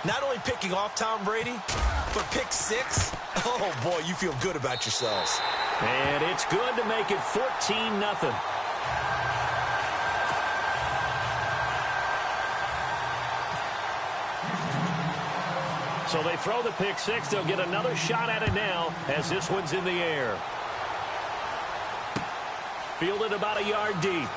Not only picking off Tom Brady, but pick 6. Oh, boy, you feel good about yourselves. And it's good to make it 14-0. So they throw the pick 6. They'll get another shot at it now as this one's in the air. Fielded about a yard deep.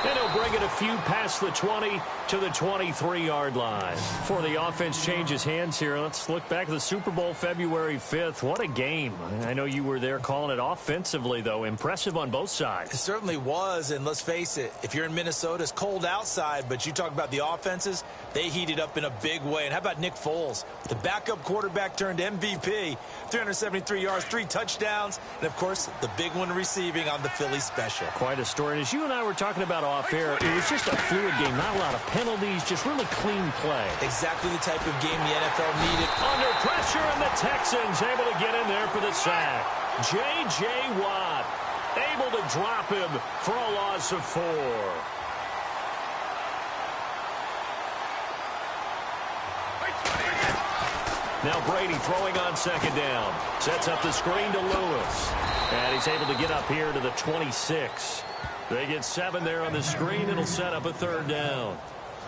And he'll bring it a few past the 20 to the 23-yard line. Before the offense changes hands here, let's look back at the Super Bowl February 5th. What a game. I know you were there calling it offensively, though. Impressive on both sides. It certainly was, and let's face it, if you're in Minnesota, it's cold outside, but you talk about the offenses, they heated up in a big way. And how about Nick Foles? The backup quarterback turned MVP, 373 yards, 3 touchdowns, and, of course, the big one receiving on the Philly special. Quite a story. And as you and I were talking about off air, it was just a fluid game, not a lot of penalties, just really clean play. Exactly the type of game the NFL needed. Under pressure, and the Texans able to get in there for the sack. J.J. Watt able to drop him for a loss of 4. Now Brady throwing on second down. Sets up the screen to Lewis. And he's able to get up here to the 26. They get 7 there on the screen. It'll set up a third down.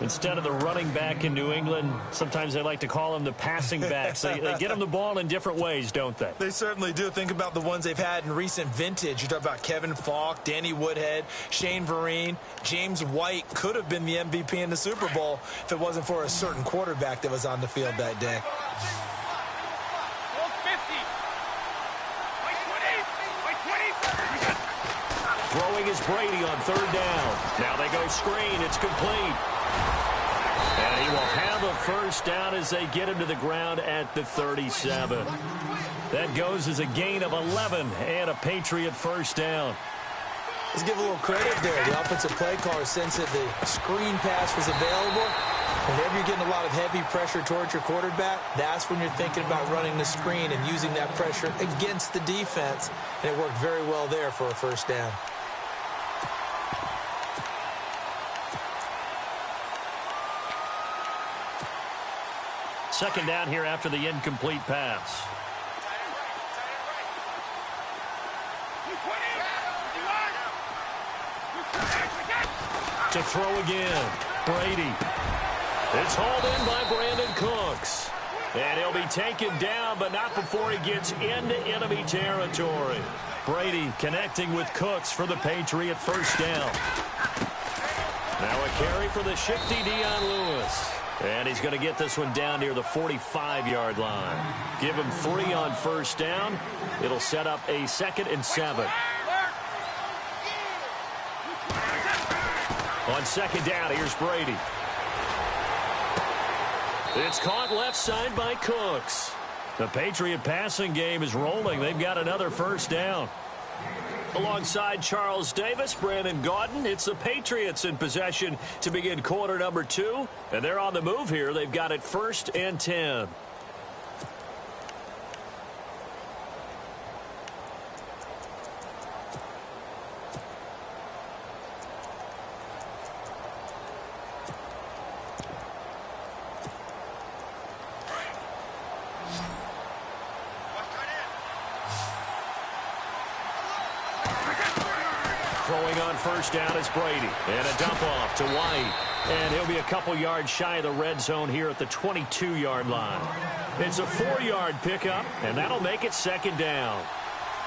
Instead of the running back in New England, sometimes they like to call them the passing backs. They get them the ball in different ways, don't they? They certainly do. Think about the ones they've had in recent vintage. You talk about Kevin Falk, Danny Woodhead, Shane Vereen. James White could have been the MVP in the Super Bowl if it wasn't for a certain quarterback that was on the field that day. Throwing is Brady on third down. Now they go screen. It's complete. And he will have a first down as they get him to the ground at the 37. That goes as a gain of 11 and a Patriot first down. Let's give a little credit there. The offensive play caller sensed that the screen pass was available. Whenever you're getting a lot of heavy pressure towards your quarterback, that's when you're thinking about running the screen and using that pressure against the defense. And it worked very well there for a first down. Second down here after the incomplete pass. To throw again. Brady. It's hauled in by Brandon Cooks. And he'll be taken down, but not before he gets into enemy territory. Brady connecting with Cooks for the Patriot first down. Now a carry for the shifty Dion Lewis. And he's going to get this one down near the 45-yard line. Give him 3 on first down. It'll set up a 2nd and 7. On second down, here's Brady. It's caught left side by Cooks. The Patriot passing game is rolling. They've got another first down. Alongside Charles Davis, Brandon Gaudin, it's the Patriots in possession to begin quarter number 2. And they're on the move here. They've got it 1st and 10. Throwing on first down is Brady. And a dump off to White. And he'll be a couple yards shy of the red zone here at the 22-yard line. It's a 4-yard pickup, and that'll make it second down.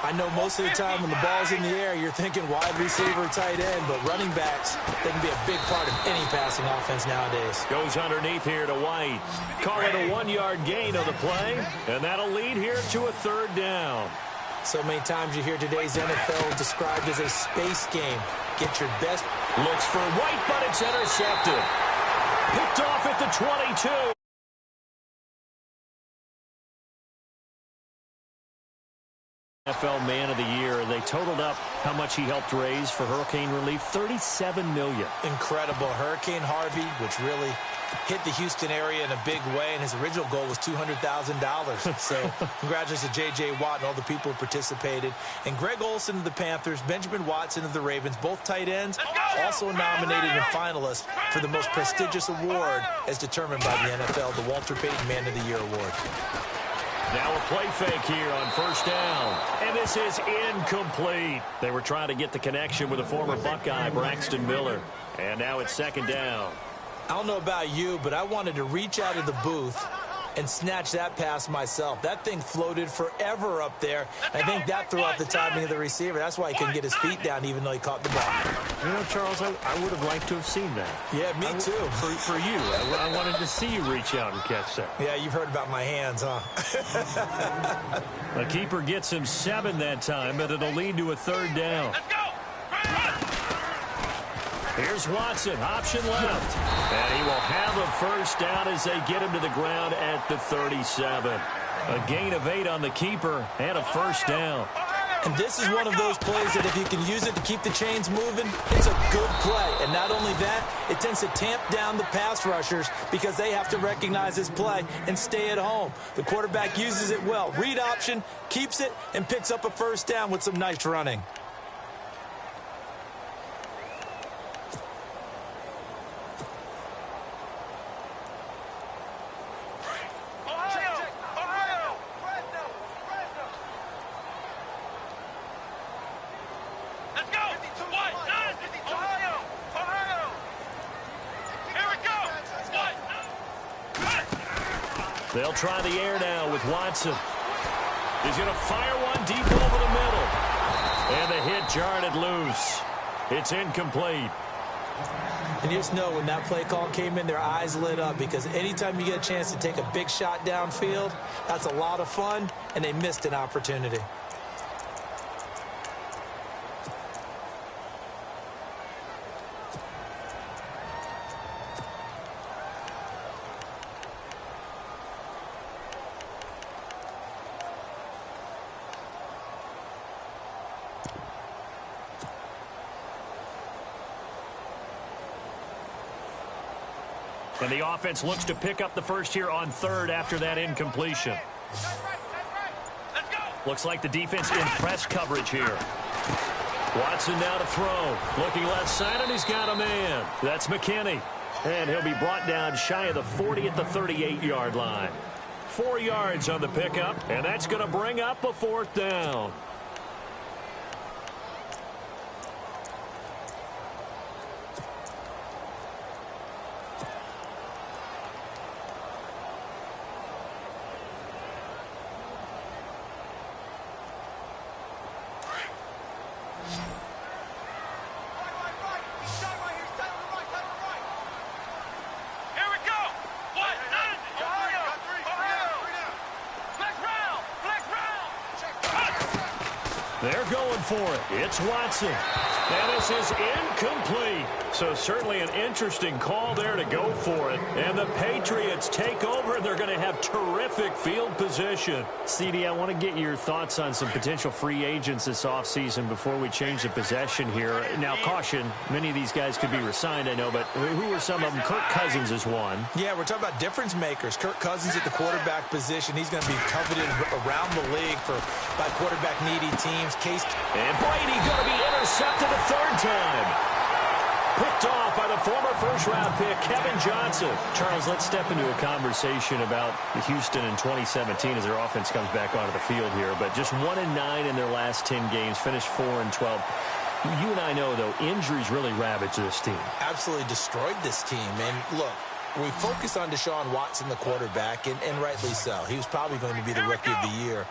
I know most of the time when the ball's in the air, you're thinking wide receiver, tight end, but running backs, they can be a big part of any passing offense nowadays. Goes underneath here to White. Call it a 1-yard gain of the play, and that'll lead here to a third down. So many times you hear today's NFL described as a space game. Get your best. Looks for White, but it's intercepted. Picked off at the 22. NFL Man of the Year. They totaled up how much he helped raise for hurricane relief. $37 million. Incredible. Hurricane Harvey, which really hit the Houston area in a big way, and his original goal was $200,000. So congratulations to J.J. Watt and all the people who participated. And Greg Olsen of the Panthers, Benjamin Watson of the Ravens, both tight ends, also nominated and finalists for the most prestigious award as determined by the NFL, the Walter Payton Man of the Year Award. Now a play fake here on first down. And this is incomplete. They were trying to get the connection with a former Buckeye, Braxton Miller. And now it's second down. I don't know about you, but I wanted to reach out of the booth and snatch that pass myself. That thing floated forever up there. I think that threw out the timing of the receiver. That's why he couldn't get his feet down even though he caught the ball. You know, Charles, I would have liked to have seen that. Yeah, me too. For you. I wanted to see you reach out and catch that. Yeah, you've heard about my hands, huh? The keeper gets him 7 that time, but it'll lead to a third down. Let's go! Here's Watson, option left. And he will have a first down as they get him to the ground at the 37. A gain of 8 on the keeper and a first down. And this is one of those plays that if you can use it to keep the chains moving, it's a good play. And not only that, it tends to tamp down the pass rushers because they have to recognize this play and stay at home. The quarterback uses it well. Read option, keeps it, and picks up a first down with some nice running. They'll try the air now with Watson. He's going to fire one deep over the middle. And the hit jarred it loose. It's incomplete. And you just know when that play call came in, their eyes lit up because anytime you get a chance to take a big shot downfield, that's a lot of fun, and they missed an opportunity. And the offense looks to pick up the first here on third after that incompletion. Looks like the defense in press coverage here. Watson now to throw. Looking left side, and he's got a man. That's McKinney. And he'll be brought down shy of the 40 at the 38-yard line. 4 yards on the pickup, and that's going to bring up a fourth down. They're going for it. It's Watson. And this is incomplete. So certainly an interesting call there to go for it. And the Patriots take over, and they're going to have terrific field position. CD, I want to get your thoughts on some potential free agents this offseason before we change the possession here. Now, caution, many of these guys could be resigned, I know, but who are some of them? Kirk Cousins is one. Yeah, we're talking about difference makers. Kirk Cousins at the quarterback position. He's going to be coveted around the league by quarterback-needy teams. And Brady going to be intercepted a third time. Picked off by the former first-round pick, Kevin Johnson. Charles, let's step into a conversation about Houston in 2017 as their offense comes back onto the field here. But just 1-9 in their last 10 games, finished 4-12. You and I know, though, injuries really ravaged this team. Absolutely destroyed this team. And look, we focus on Deshaun Watson, the quarterback, and rightly so. He was probably going to be the rookie of the year.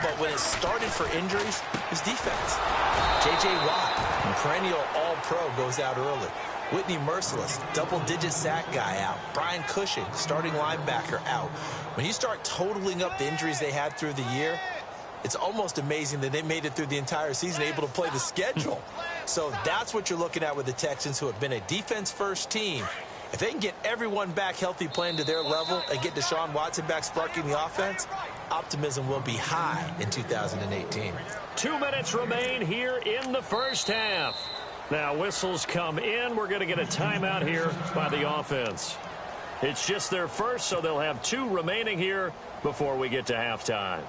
But when it started for injuries, it was defense. J.J. Watt, perennial all-pro, goes out early. Whitney Merciless, double-digit sack guy, out. Brian Cushing, starting linebacker, out. When you start totaling up the injuries they had through the year, it's almost amazing that they made it through the entire season able to play the schedule. So that's what you're looking at with the Texans, who have been a defense-first team. If they can get everyone back healthy playing to their level and get Deshaun Watson back sparking the offense, optimism will be high in 2018. 2 minutes remain here in the first half. Now whistles come in. We're going to get a timeout here by the offense. It's just their first, so they'll have 2 remaining here before we get to halftime.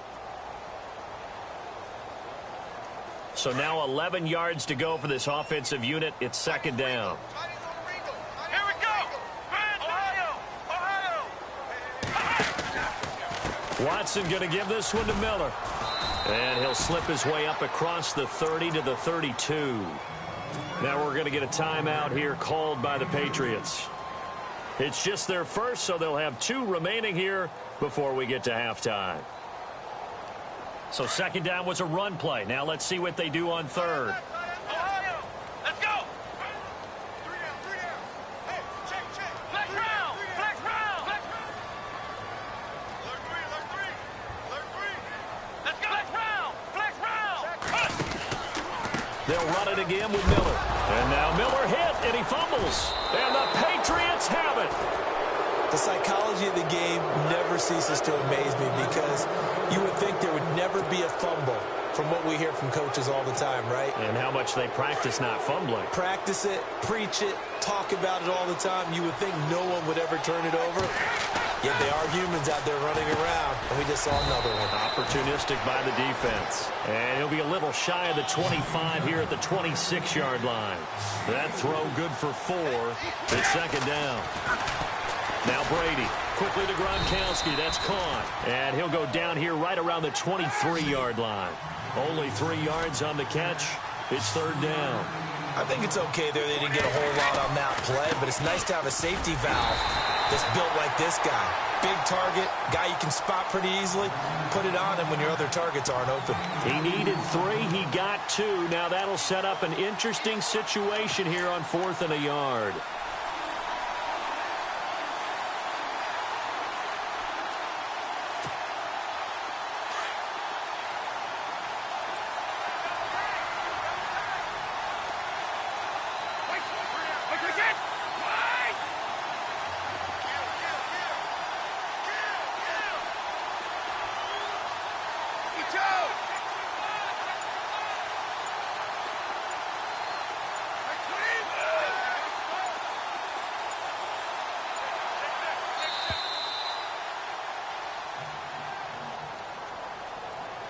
So now 11 yards to go for this offensive unit. It's second down. Here we go. Ohio. Watson going to give this one to Miller. And he'll slip his way up across the 30 to the 32. Now we're going to get a timeout here called by the Patriots. It's just their first, so they'll have 2 remaining here before we get to halftime. So second down was a run play. Now let's see what they do on third. Ohio, let's go. 3 down. Hey, check. Flex round. Alert 3. Let's go. Flex round. They'll run it again with Miller. And now Miller hit, and he fumbles. And the Patriots have it. The psychology of the game never ceases to amaze me because you would think there would never be a fumble from what we hear from coaches all the time, right? And how much they practice not fumbling. Practice it, preach it, talk about it all the time. You would think no one would ever turn it over. Yet they are humans out there running around, and we just saw another one. Opportunistic by the defense. And he'll be a little shy of the 25 here at the 26-yard line. That throw good for 4. It's second down. Now Brady, quickly to Gronkowski. That's caught. And he'll go down here right around the 23-yard line. Only 3 yards on the catch. It's third down. I think it's okay there. They didn't get a whole lot on that play, but it's nice to have a safety valve that's built like this guy. Big target, guy you can spot pretty easily. Put it on him when your other targets aren't open. He needed 3. He got 2. Now that'll set up an interesting situation here on 4th and a yard.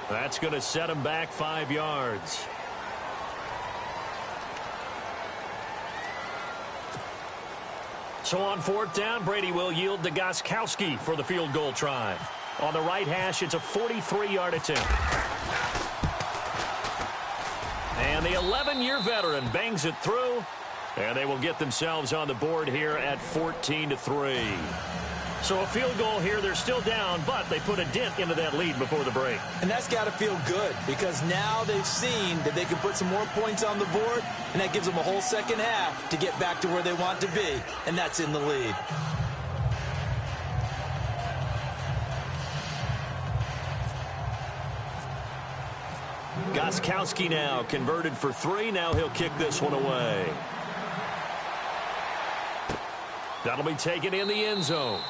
That's going to set him back 5 yards. So on 4th down, Brady will yield to Gronkowski for the field goal try. On the right hash, it's a 43-yard attempt. And the 11-year veteran bangs it through, and they will get themselves on the board here at 14-3. So a field goal here. They're still down, but they put a dent into that lead before the break. And that's got to feel good because now they've seen that they can put some more points on the board, and that gives them a whole second half to get back to where they want to be, and that's in the lead. Gronkowski now converted for 3. Now he'll kick this one away. That'll be taken in the end zone.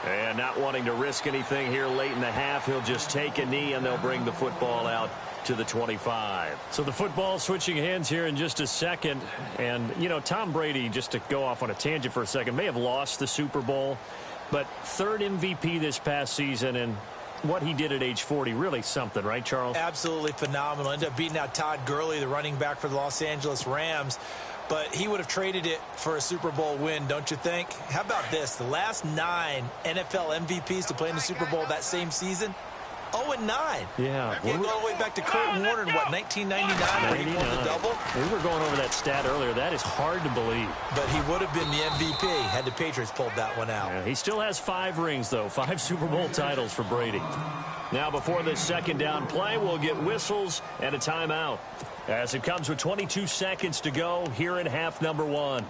And not wanting to risk anything here late in the half, he'll just take a knee, and they'll bring the football out to the 25. So the football switching hands here in just a second. And, you know, Tom Brady, just to go off on a tangent for a second, may have lost the Super Bowl, but 3rd MVP this past season, and what he did at age 40, really something, right, Charles? Absolutely phenomenal. Ended up beating out Todd Gurley, the running back for the Los Angeles Rams. But he would have traded it for a Super Bowl win, don't you think? How about this? The last 9 NFL MVPs to play in the Super Bowl that same season, 0-9. Yeah. You go all the way back to Kurt Warner in, what, 1999 when he won the double? We were going over that stat earlier. That is hard to believe. But he would have been the MVP had the Patriots pulled that one out. Yeah, he still has 5 rings, though. 5 Super Bowl titles for Brady. Now, before this second down play, we'll get whistles and a timeout, as it comes with 22 seconds to go here in half number 1.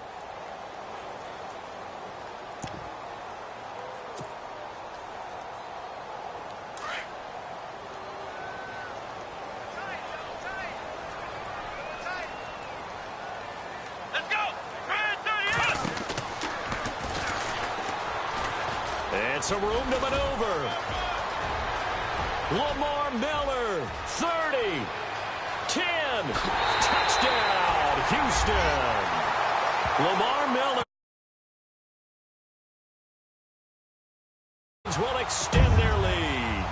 Let's go. It's a room to maneuver. Lamar Miller, 30, 10, touchdown. Houston. Lamar Miller will extend their lead.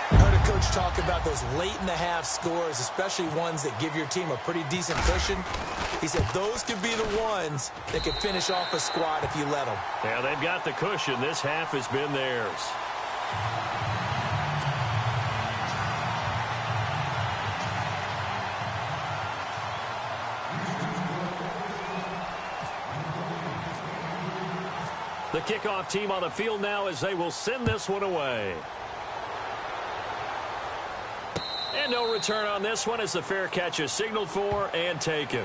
I heard a coach talk about those late-in-the-half scores, especially ones that give your team a pretty decent cushion. He said those could be the ones that could finish off a squad if you let them. Yeah, they've got the cushion. This half has been theirs. The kickoff team on the field now as they will send this one away. And no return on this one as the fair catch is signaled for and taken.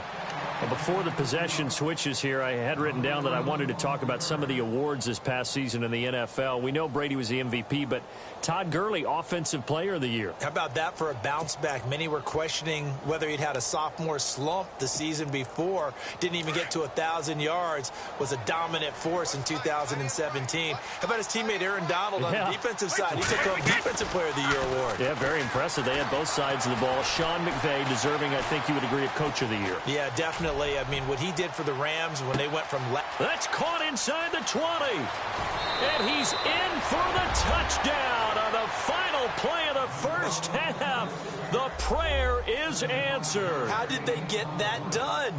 Well, before the possession switches here, I had written down that I wanted to talk about some of the awards this past season in the NFL. We know Brady was the MVP, but Todd Gurley, Offensive Player of the Year. How about that for a bounce back? Many were questioning whether he'd had a sophomore slump the season before. Didn't even get to 1,000 yards. Was a dominant force in 2017. How about his teammate Aaron Donald on the defensive side? He took home Defensive Player of the Year award. Yeah, very impressive. They had both sides of the ball. Sean McVay deserving, I think you would agree, of Coach of the Year. Yeah, definitely. I mean, what he did for the Rams when they went from left. That's caught inside the 20. And he's in for the touchdown on the final play of the first half. The prayer is answered. How did they get that done?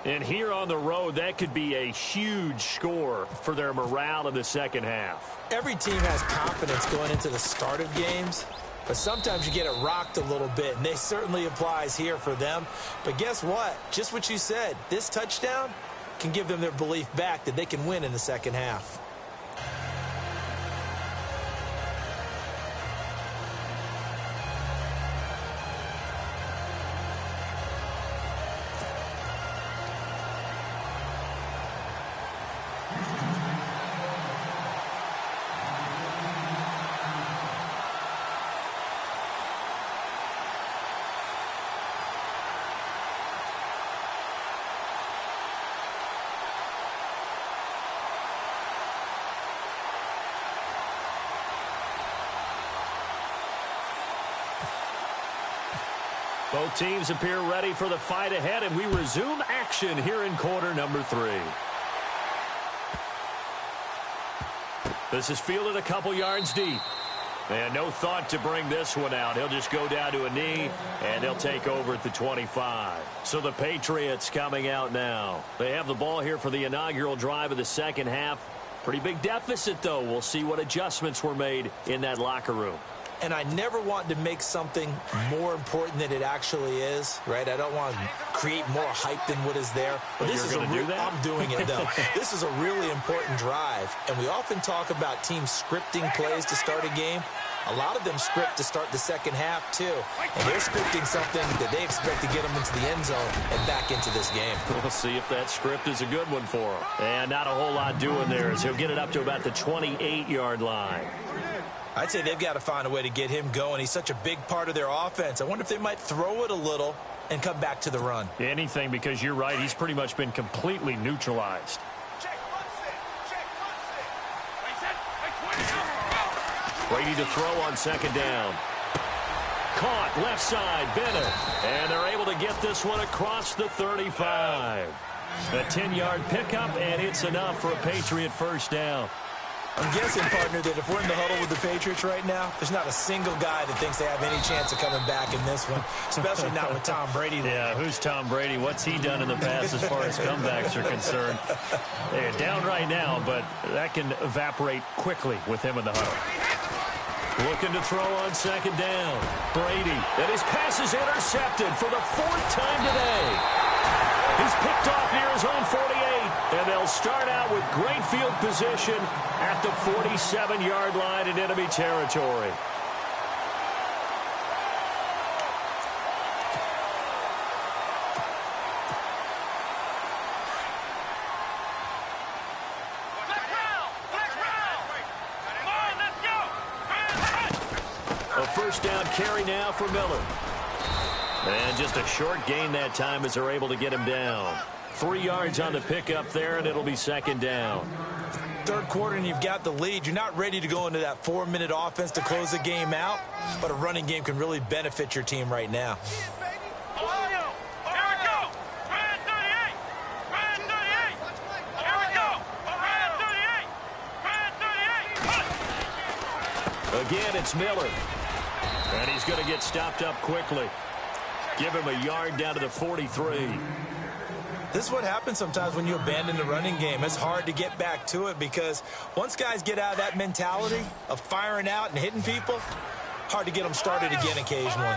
And here on the road, that could be a huge score for their morale in the second half. Every team has confidence going into the start of games. But sometimes you get it rocked a little bit, and this certainly applies here for them. But guess what? Just what you said. This touchdown can give them their belief back that they can win in the second half. Both teams appear ready for the fight ahead, and we resume action here in quarter number 3. This is fielded a couple yards deep. And no thought to bring this one out. He'll just go down to a knee, and they'll take over at the 25. So the Patriots coming out now. They have the ball here for the inaugural drive of the second half. Pretty big deficit, though. We'll see what adjustments were made in that locker room. And I never want to make something more important than it actually is, right? I don't want to create more hype than what is there. But this is do that? I'm doing it, though. This is a really important drive. And we often talk about teams scripting plays to start a game. A lot of them script to start the second half, too. And they're scripting something that they expect to get them into the end zone and back into this game. We'll see if that script is a good one for him. And not a whole lot doing there as he'll get it up to about the 28-yard line. I'd say they've got to find a way to get him going. He's such a big part of their offense. I wonder if they might throw it a little and come back to the run. Anything, because you're right. He's pretty much been completely neutralized. Brady to throw on second down. Caught left side, Bennett. And they're able to get this one across the 35. A 10-yard pickup, and it's enough for a Patriot first down. I'm guessing, partner, that if we're in the huddle with the Patriots right now, there's not a single guy that thinks they have any chance of coming back in this one, especially not with Tom Brady. Yeah, who's Tom Brady? What's he done in the past as far as comebacks are concerned? They're down right now, but that can evaporate quickly with him in the huddle. Looking to throw on second down. Brady, and his pass is intercepted for the 4th time today. He's picked off near his own 48, and they'll start out with great field position at the 47-yard line in enemy territory. A first down carry now for Miller. And just a short gain that time as they're able to get him down. 3 yards on the pickup there, and it'll be second down. Third quarter, and you've got the lead. You're not ready to go into that 4-minute offense to close the game out, but a running game can really benefit your team right now. Ohio, here we go. Again, it's Miller. And he's going to get stopped up quickly. Give him a yard down to the 43. This is what happens sometimes when you abandon the running game. It's hard to get back to it because once guys get out of that mentality of firing out and hitting people, hard to get them started again occasionally.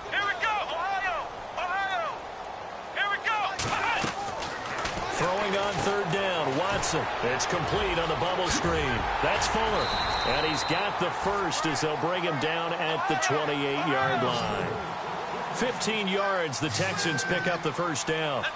Here we go! Ohio! Here we go! Throwing on third down, Watson. It's complete on the bubble screen. That's Fuller. And he's got the first as they'll bring him down at the 28-yard line. 15 yards, the Texans pick up the first down.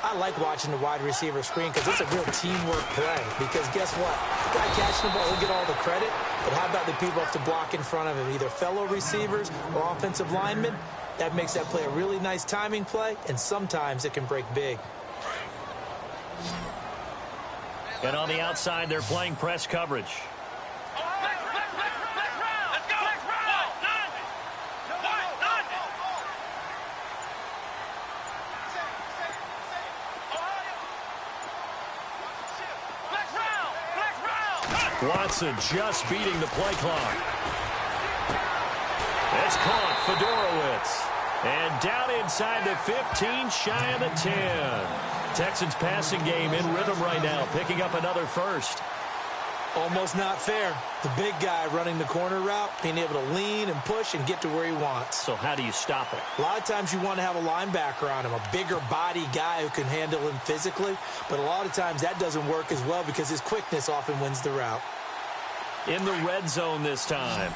I like watching the wide receiver screen because it's a real teamwork play. Because guess what? The guy catching the ball will get all the credit, but how about the people up to block in front of him, either fellow receivers or offensive linemen? That makes that play a really nice timing play, and sometimes it can break big. And on the outside, they're playing press coverage. Watson just beating the play clock. It's caught, Fedorowicz. And down inside the 15, shy of the 10. Texans passing game in rhythm right now, picking up another first. Almost not fair. The big guy running the corner route, being able to lean and push and get to where he wants. So how do you stop it? A lot of times you want to have a linebacker on him, a bigger body guy who can handle him physically. But a lot of times that doesn't work as well because his quickness often wins the route. In the red zone this time.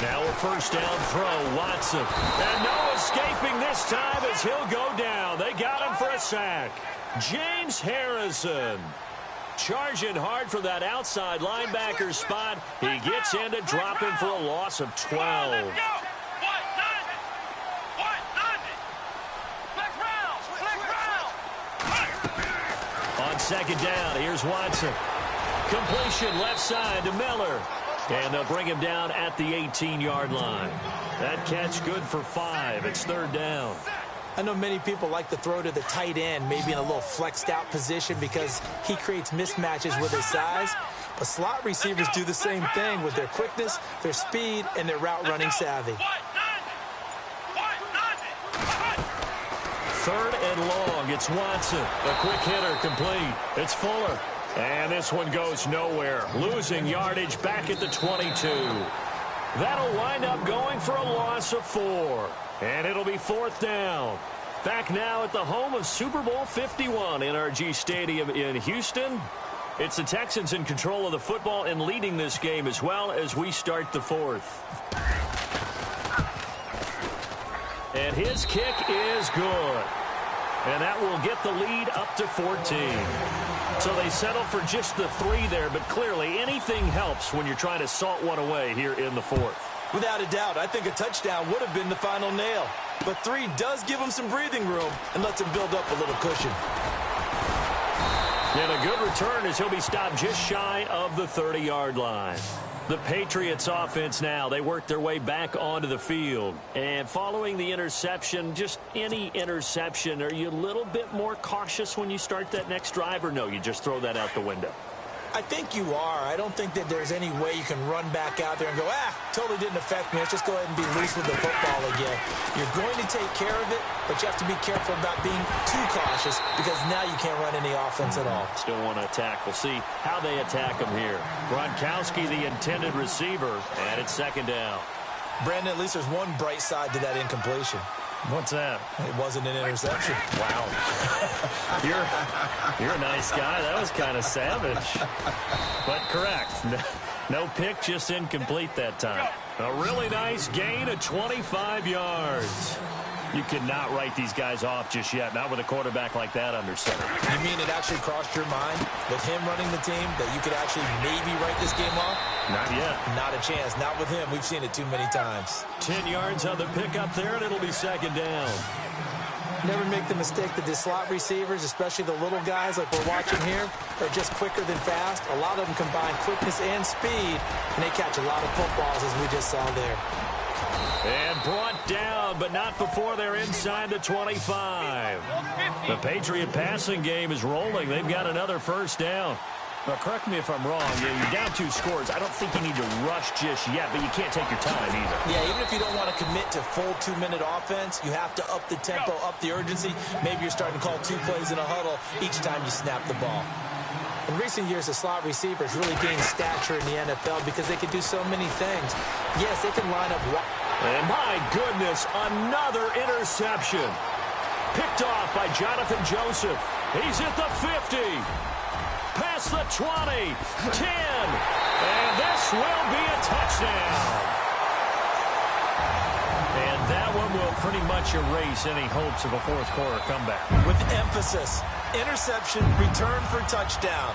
Now a first down throw, Watson. And no escaping this time as he'll go down. They got him for a sack. James Harrison charging hard for that outside linebacker spot. He gets in to drop him for a loss of 12. On second down, here's Watson. Completion left side to Miller. And they'll bring him down at the 18-yard line. That catch good for 5. It's third down. I know many people like to throw to the tight end, maybe in a little flexed out position because he creates mismatches with his size. But slot receivers do the same thing with their quickness, their speed, and their route running savvy. Third and long. It's Watson. A quick hitter complete. It's Fuller. And this one goes nowhere. Losing yardage back at the 22. That'll wind up going for a loss of 4. And it'll be fourth down. Back now at the home of Super Bowl 51, NRG Stadium in Houston. It's the Texans in control of the football and leading this game as well as we start the fourth. And his kick is good. And that will get the lead up to 14. So they settle for just the 3 there, but clearly anything helps when you're trying to salt one away here in the fourth. Without a doubt, I think a touchdown would have been the final nail. But 3 does give him some breathing room and lets him build up a little cushion. And a good return as he'll be stopped just shy of the 30-yard line. The Patriots offense now, they work their way back onto the field. And following the interception, just any interception, are you a little bit more cautious when you start that next drive, or no, you just throw that out the window? I think you are. I don't think that there's any way you can run back out there and go, totally didn't affect me. Let's just go ahead and be loose with the football again. You're going to take care of it, but you have to be careful about being too cautious because now you can't run any offense at all. Still want to attack. We'll see how they attack him here. Gronkowski, the intended receiver, and it's second down. Brandon, at least there's one bright side to that incompletion. What's that? It wasn't an interception. Wow. You're a nice guy. That was kind of savage. But correct. No pick, just incomplete that time. A really nice gain of 25 yards. You cannot write these guys off just yet, not with a quarterback like that under center. You mean it actually crossed your mind with him running the team that you could actually maybe write this game off? Not yet. Not a chance. Not with him. We've seen it too many times. 10 yards on the pickup there, and it'll be second down. Never make the mistake that the slot receivers, especially the little guys like we're watching here, are just quicker than fast. A lot of them combine quickness and speed, and they catch a lot of footballs as we just saw there. And brought down, but not before they're inside the 25. The Patriot passing game is rolling. They've got another first down. Well, correct me if I'm wrong. You're down 2 scores. I don't think you need to rush just yet, but you can't take your time either. Yeah, even if you don't want to commit to full 2-minute offense, you have to up the tempo, up the urgency. Maybe you're starting to call 2 plays in a huddle each time you snap the ball. In recent years, the slot receivers really gained stature in the NFL because they can do so many things. Yes, they can line up. And my goodness, another interception. Picked off by Jonathan Joseph. He's at the 50. Past the 20. 10. And this will be a touchdown. And that one will pretty much erase any hopes of a fourth quarter comeback. With emphasis, interception, return for touchdown.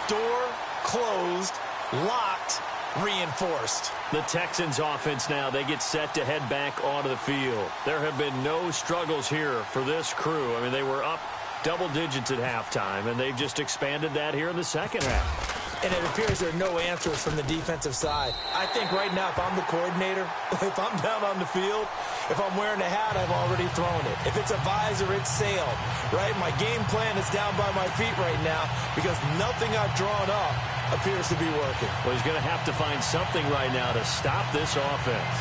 Door closed, locked, reinforced. The Texans offense now, they get set to head back onto the field. There have been no struggles here for this crew. I mean, they were up double digits at halftime, and they've just expanded that here in the second half. And it appears there are no answers from the defensive side. I think right now, if I'm the coordinator, if I'm down on the field, if I'm wearing a hat, I've already thrown it. If it's a visor, it's sailed, right? My game plan is down by my feet right now because nothing I've drawn up appears to be working. Well, he's going to have to find something right now to stop this offense.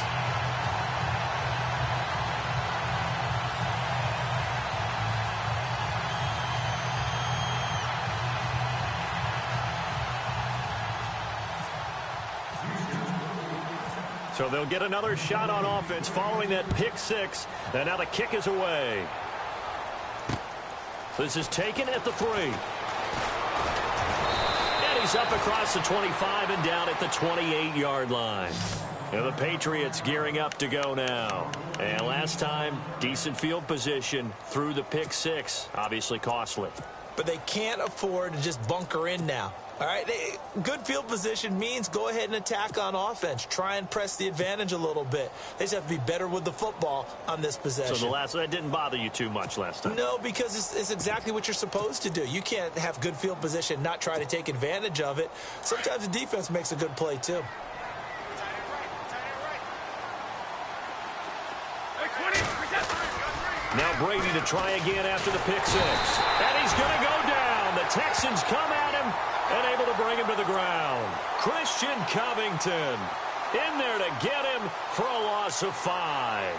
So they'll get another shot on offense following that pick 6. And now the kick is away. This is taken at the 3. And he's up across the 25 and down at the 28-yard line. And the Patriots gearing up to go now. And last time, decent field position through the pick 6. Obviously costly. But they can't afford to just bunker in now. All right, good field position means go ahead and attack on offense. Try and press the advantage a little bit. They just have to be better with the football on this possession. So that didn't bother you too much last time? No, because it's exactly what you're supposed to do. You can't have good field position, not try to take advantage of it. Sometimes the defense makes a good play, too. Now Brady to try again after the pick 6. And he's going to go down. The Texans come at him and able to bring him to the ground. Christian Covington in there to get him for a loss of 5.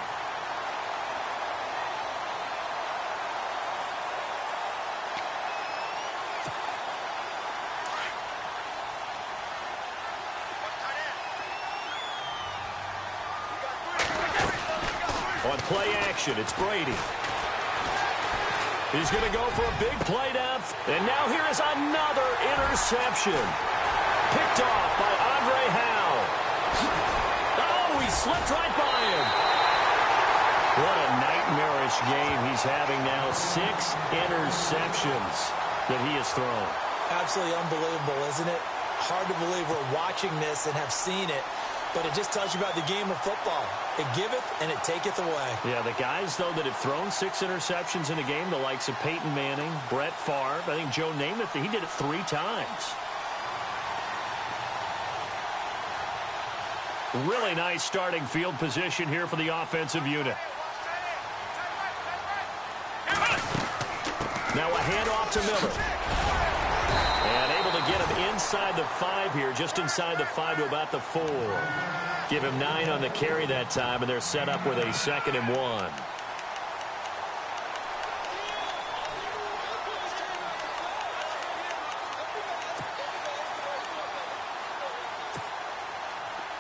On play action, it's Brady. He's going to go for a big play down. And now here is another interception. Picked off by Andre Howe. Oh, he slipped right by him. What a nightmarish game he's having now. 6 interceptions that he has thrown. Absolutely unbelievable, isn't it? Hard to believe we're watching this and have seen it. But it just tells you about the game of football. It giveth and it taketh away. Yeah, the guys, though, that have thrown 6 interceptions in a game, the likes of Peyton Manning, Brett Favre, I think Joe Namath, he did it 3 times. Really nice starting field position here for the offensive unit. Now a handoff to Miller. And able to get him inside the 5 here, just inside the 5 to about the 4. Give him 9 on the carry that time, and they're set up with a 2nd and 1.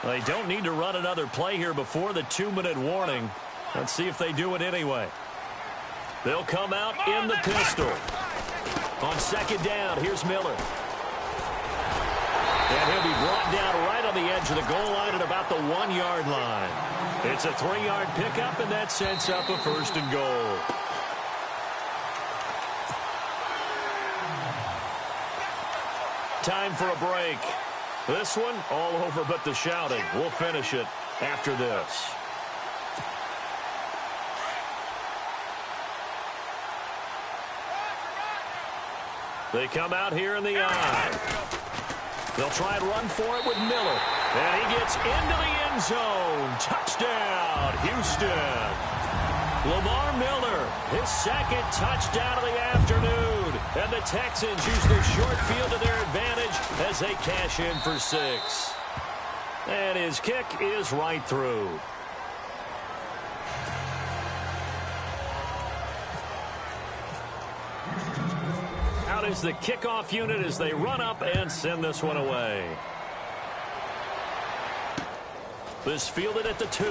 They don't need to run another play here before the 2-minute warning. Let's see if they do it anyway. They'll come out in the pistol. On 2nd down, here's Miller. And he'll be brought down right on the edge of the goal line at about the 1-yard line. It's a 3-yard pickup, and that sets up a 1st and goal. Time for a break. This one, all over but the shouting. We'll finish it after this. They come out here in the eye. They'll try and run for it with Miller. And he gets into the end zone. Touchdown, Houston. Lamar Miller, his second touchdown of the afternoon. And the Texans use the short field to their advantage as they cash in for 6. And his kick is right through. Out is the kickoff unit as they run up and send this one away. This fielded at the 2.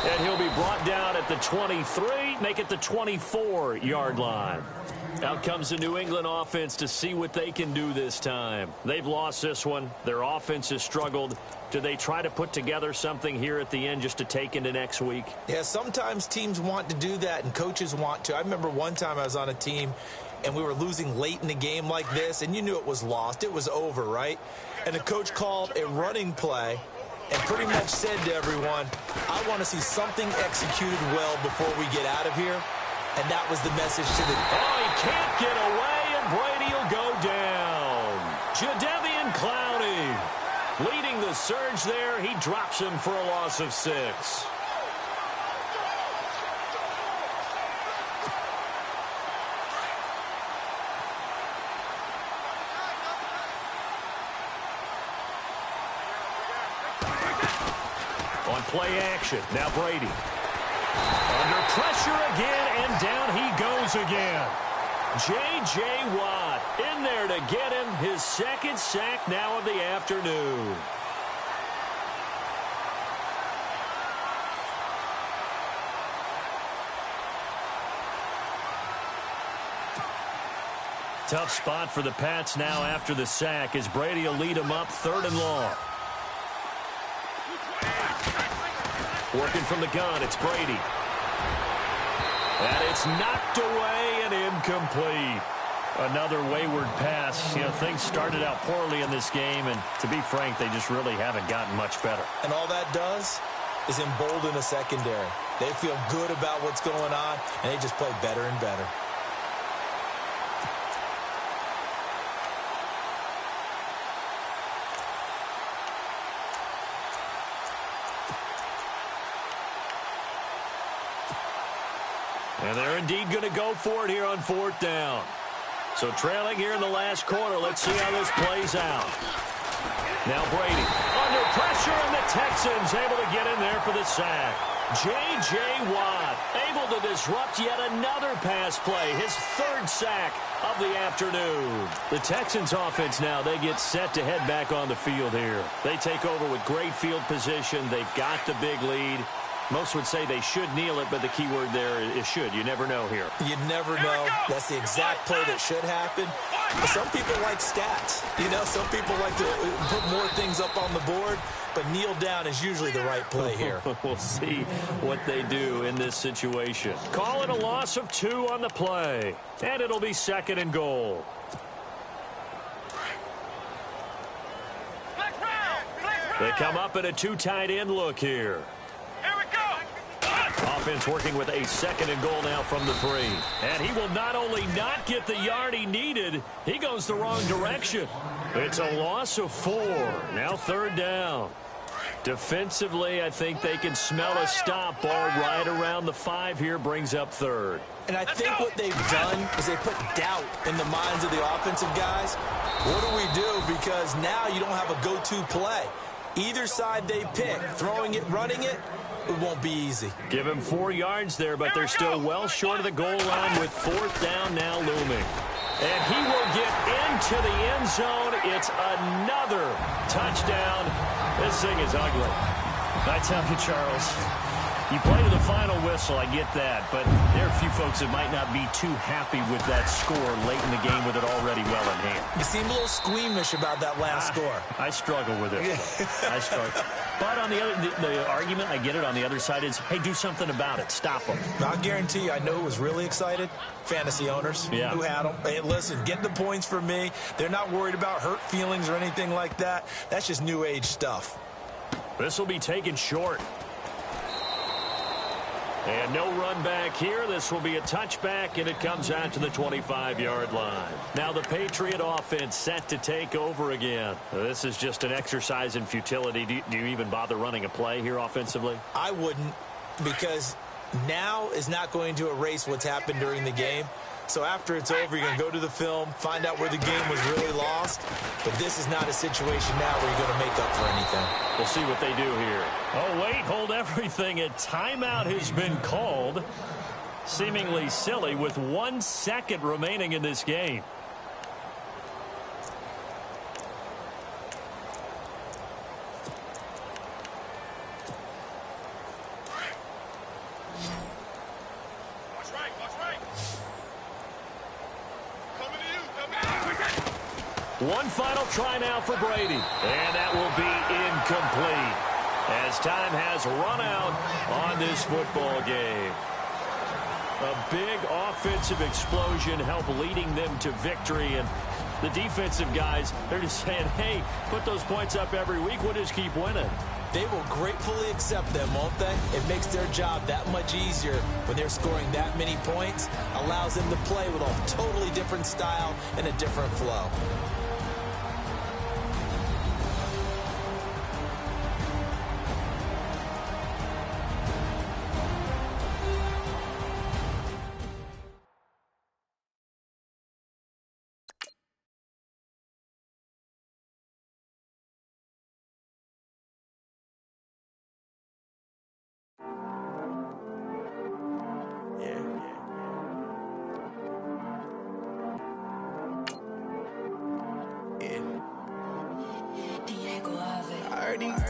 And he'll be brought down at the 23, make it the 24-yard line. Out comes the New England offense to see what they can do this time. They've lost this one. Their offense has struggled. Do they try to put together something here at the end just to take into next week? Yeah, sometimes teams want to do that and coaches want to. I remember one time I was on a team and we were losing late in a game like this, and you knew it was lost. It was over, right? And the coach called a running play and pretty much said to everyone, I want to see something executed well before we get out of here. And that was the message to the... Oh, he can't get away, and Brady will go down. Jadeveon Clowney leading the surge there. He drops him for a loss of 6. On play action, now Brady. Under pressure again, and down he goes again. J.J. Watt in there to get him his second sack now of the afternoon. Tough spot for the Pats now after the sack as Brady will lead them up 3rd and long. Working from the gun, it's Brady. And it's knocked away and incomplete. Another wayward pass. You know, things started out poorly in this game, and to be frank, they just really haven't gotten much better. And all that does is embolden the secondary. They feel good about what's going on, and they just play better and better. And they're indeed going to go for it here on 4th down. So trailing here in the last quarter. Let's see how this plays out. Now Brady under pressure, and the Texans able to get in there for the sack. J.J. Watt able to disrupt yet another pass play. His 3rd sack of the afternoon. The Texans offense now, they get set to head back on the field here. They take over with great field position. They've got the big lead. Most would say they should kneel it, but the key word there is should. You never know here. You never know. That's the exact play that should happen. But some people like stats. You know, some people like to put more things up on the board, but kneel down is usually the right play here. We'll see what they do in this situation. Call it a loss of 2 on the play, and it'll be 2nd and goal. They come up in a 2 tight end look here. Offense working with a 2nd and goal now from the 3. And he will not only not get the yard he needed, he goes the wrong direction. It's a loss of 4. Now 3rd down. Defensively, I think they can smell a stop ball right around the 5 here, brings up 3rd. And I think what they've done is they put doubt in the minds of the offensive guys. What do we do? Because now you don't have a go-to play. Either side they pick, throwing it, running it, it won't be easy. Give him 4 yards there, but they're still well short of the goal line with 4th down now looming. And he will get into the end zone. It's another touchdown. This thing is ugly. I tell you, Charles, you play to the final whistle, I get that, but there are a few folks that might not be too happy with that score late in the game with it already well in hand. You seem a little squeamish about that last score. I struggle with it. I struggle. But on the argument, I get it, on the other side is, hey, do something about it. Stop them. I'll guarantee you, I know who was really excited. Fantasy owners who had them. Hey, listen, get the points for me. They're not worried about hurt feelings or anything like that. That's just new age stuff. This will be taken short. And no run back here. This will be a touchback, and it comes out to the 25-yard line. Now the Patriot offense set to take over again. This is just an exercise in futility. Do you even bother running a play here offensively? I wouldn't, because now is not going to erase what's happened during the game. So after it's over, you're going to go to the film, find out where the game was really lost. But this is not a situation now where you're going to make up for anything. We'll see what they do here. Oh, wait, hold everything. A timeout has been called. Seemingly silly with 1 second remaining in this game. One final try now for Brady. And that will be incomplete as time has run out on this football game. A big offensive explosion helped leading them to victory. And the defensive guys, they're just saying, hey, put those points up every week. We'll just keep winning. They will gratefully accept them, won't they? It makes their job that much easier when they're scoring that many points. Allows them to play with a totally different style and a different flow.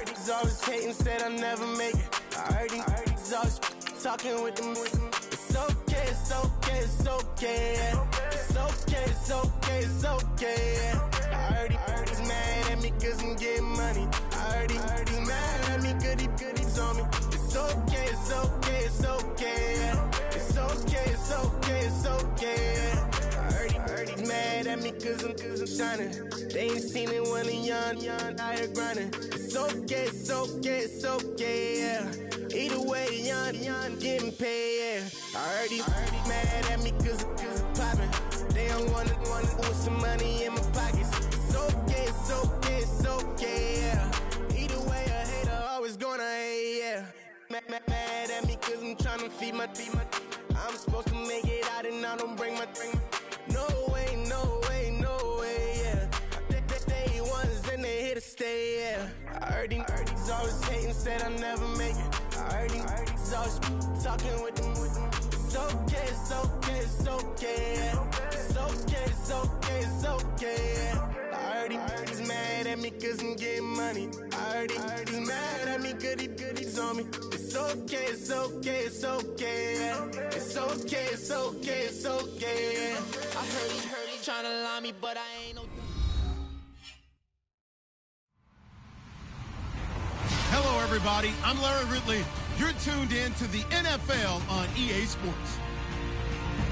He's always hating, said I'll never make it. I heard he's always talking with them. It's okay, it's okay, it's okay. It's okay, it's okay, it's okay. I heard he's mad at me cause I'm getting money. I heard he's mad at me cause he's on me. It's okay, it's okay, it's okay. It's okay, it's okay, it's okay. I heard he's mad at me cause I'm shining. They ain't seen it when I'm young, out here grinding. It's okay, it's okay, it's okay, yeah. Either way, young, getting paid, yeah. I heard he's mad at me cause I'm poppin'. They don't wanna with some money in my pockets. It's okay, it's okay, it's okay, yeah. Either way, a hater always gonna hate, yeah. Mad at me cause I'm tryna feed my I'm supposed to make it out and I don't bring my no way, no way, no way, yeah. They ones and they here to stay, yeah. I heard he's always hating, said I'll never make it. I heard he's always talking with them. It's okay, it's okay, it's okay, yeah. It's okay, it's okay, it's okay, yeah. I heard he's mad at me cause I'm getting money. I heard he's mad at me cause he's on me. It's okay, it's okay, it's okay, yeah. It's okay, it's okay, it's okay, yeah. I heard he tryna lie me, but I ain't no... Hello, everybody. I'm Larry Ridley. You're tuned in to the NFL on EA Sports.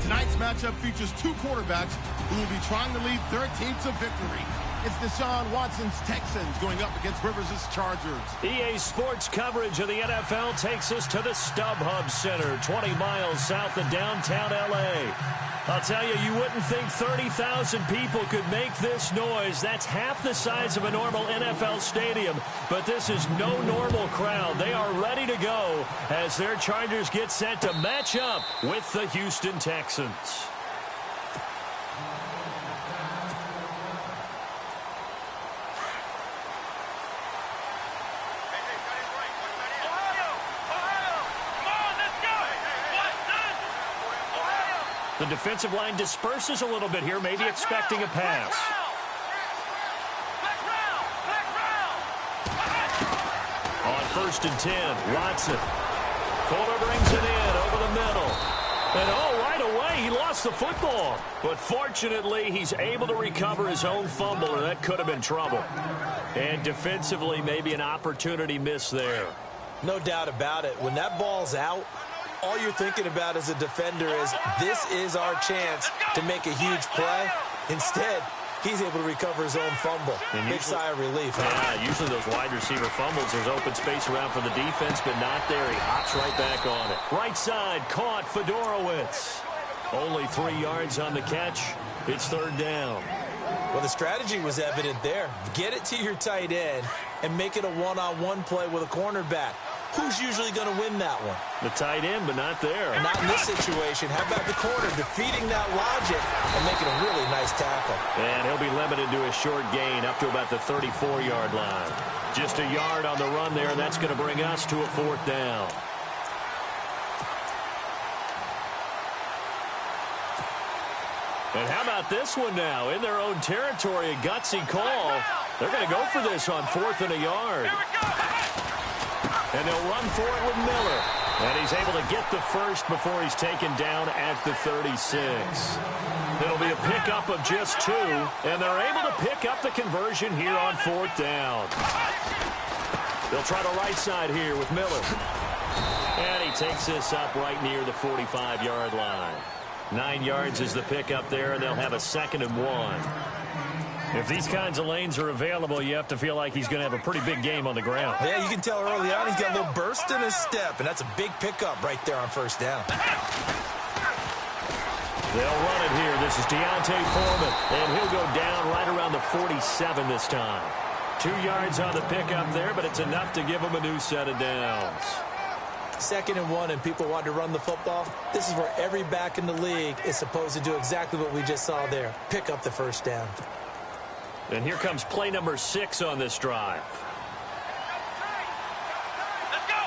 Tonight's matchup features two quarterbacks who will be trying to lead their team to victory. It's Deshaun Watson's Texans going up against Rivers' Chargers. EA Sports coverage of the NFL takes us to the StubHub Center, 20 miles south of downtown L.A. I'll tell you, you wouldn't think 30,000 people could make this noise. That's half the size of a normal NFL stadium, but this is no normal crowd. They are ready to go as their Chargers get set to match up with the Houston Texans. The defensive line disperses a little bit here, maybe expecting a pass. On 1st and 10, Watson. Fuller brings it in over the middle. And right away, he lost the football. But fortunately, he's able to recover his own fumble, or that could have been trouble. And defensively, maybe an opportunity miss there. No doubt about it. When that ball's out, all you're thinking about as a defender is, this is our chance to make a huge play. Instead, he's able to recover his own fumble. And Big sigh of relief. Yeah, usually those wide receiver fumbles, there's open space around for the defense, but not there. He hops right back on it. Right side, caught Fedorowicz. Only 3 yards on the catch. It's third down. Well, the strategy was evident there. Get it to your tight end and make it a one-on-one play with a cornerback. Who's usually going to win that one? The tight end, but not there. Not in this situation. How about the corner defeating that logic and making a really nice tackle? And he'll be limited to a short gain up to about the 34-yard line. Just a yard on the run there, and that's going to bring us to a fourth down. And how about this one now? In their own territory, a gutsy call. They're going to go for this on 4th and a yard. And they'll run for it with Miller. And he's able to get the first before he's taken down at the 36. It'll be a pickup of just 2, and they're able to pick up the conversion here on 4th down. They'll try the right side here with Miller. And he takes this up right near the 45-yard line. 9 yards is the pickup there, and they'll have a 2nd and 1. If these kinds of lanes are available, you have to feel like he's going to have a pretty big game on the ground. Yeah, you can tell early on he's got a little burst in his step, and that's a big pickup right there on 1st down. They'll run it here. This is Deontay Foreman, and he'll go down right around the 47 this time. 2 yards on the pickup there, but it's enough to give him a new set of downs. 2nd and 1, and people want to run the football. This is where every back in the league is supposed to do exactly what we just saw there. Pick up the 1st down. And here comes play number 6 on this drive. Let's go.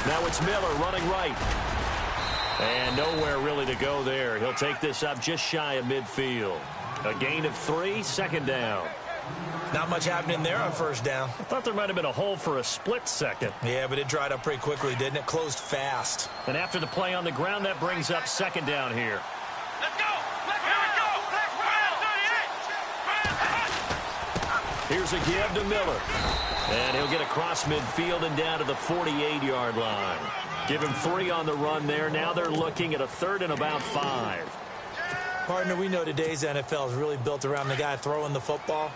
Now it's Miller running right. And nowhere really to go there. He'll take this up just shy of midfield. A gain of 3, 2nd down. Not much happening there on 1st down. I thought there might have been a hole for a split second. Yeah, but it dried up pretty quickly, didn't it? Closed fast. And after the play on the ground, that brings up 2nd down here. Let's go. Here we go. Here's a give to Miller. And he'll get across midfield and down to the 48-yard line. Give him 3 on the run there. Now they're looking at a 3rd and about 5. Partner, we know today's NFL is really built around the guy throwing the football.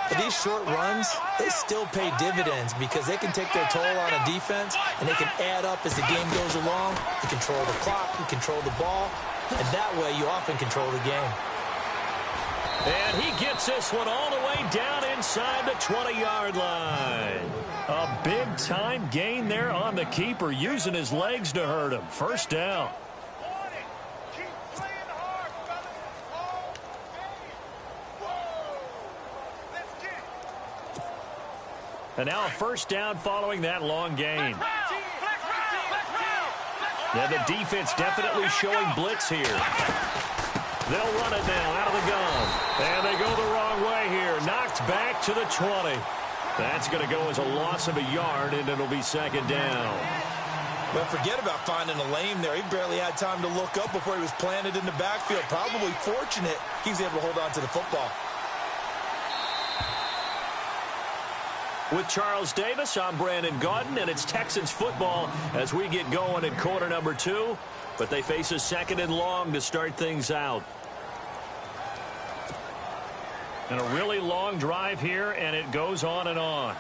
But these short runs, they still pay dividends because they can take their toll on a defense, and they can add up as the game goes along. You control the clock, you control the ball, and that way you often control the game. And he gets this one all the way down inside the 20-yard line. A big-time gain there on the keeper, using his legs to hurt him. 1st down. And now a 1st down following that long gain. Now the defense definitely showing blitz here. They'll run it now out of the gun. And they go the wrong way here. Knocked back to the 20. That's going to go as a loss of a yard, and it'll be 2nd down. Well, forget about finding a lane there. He barely had time to look up before he was planted in the backfield. Probably fortunate he was able to hold on to the football. With Charles Davis, I'm Brandon Gaudin, and it's Texans football as we get going in quarter number 2. But they face a 2nd and long to start things out. And a really long drive here, and it goes on and on.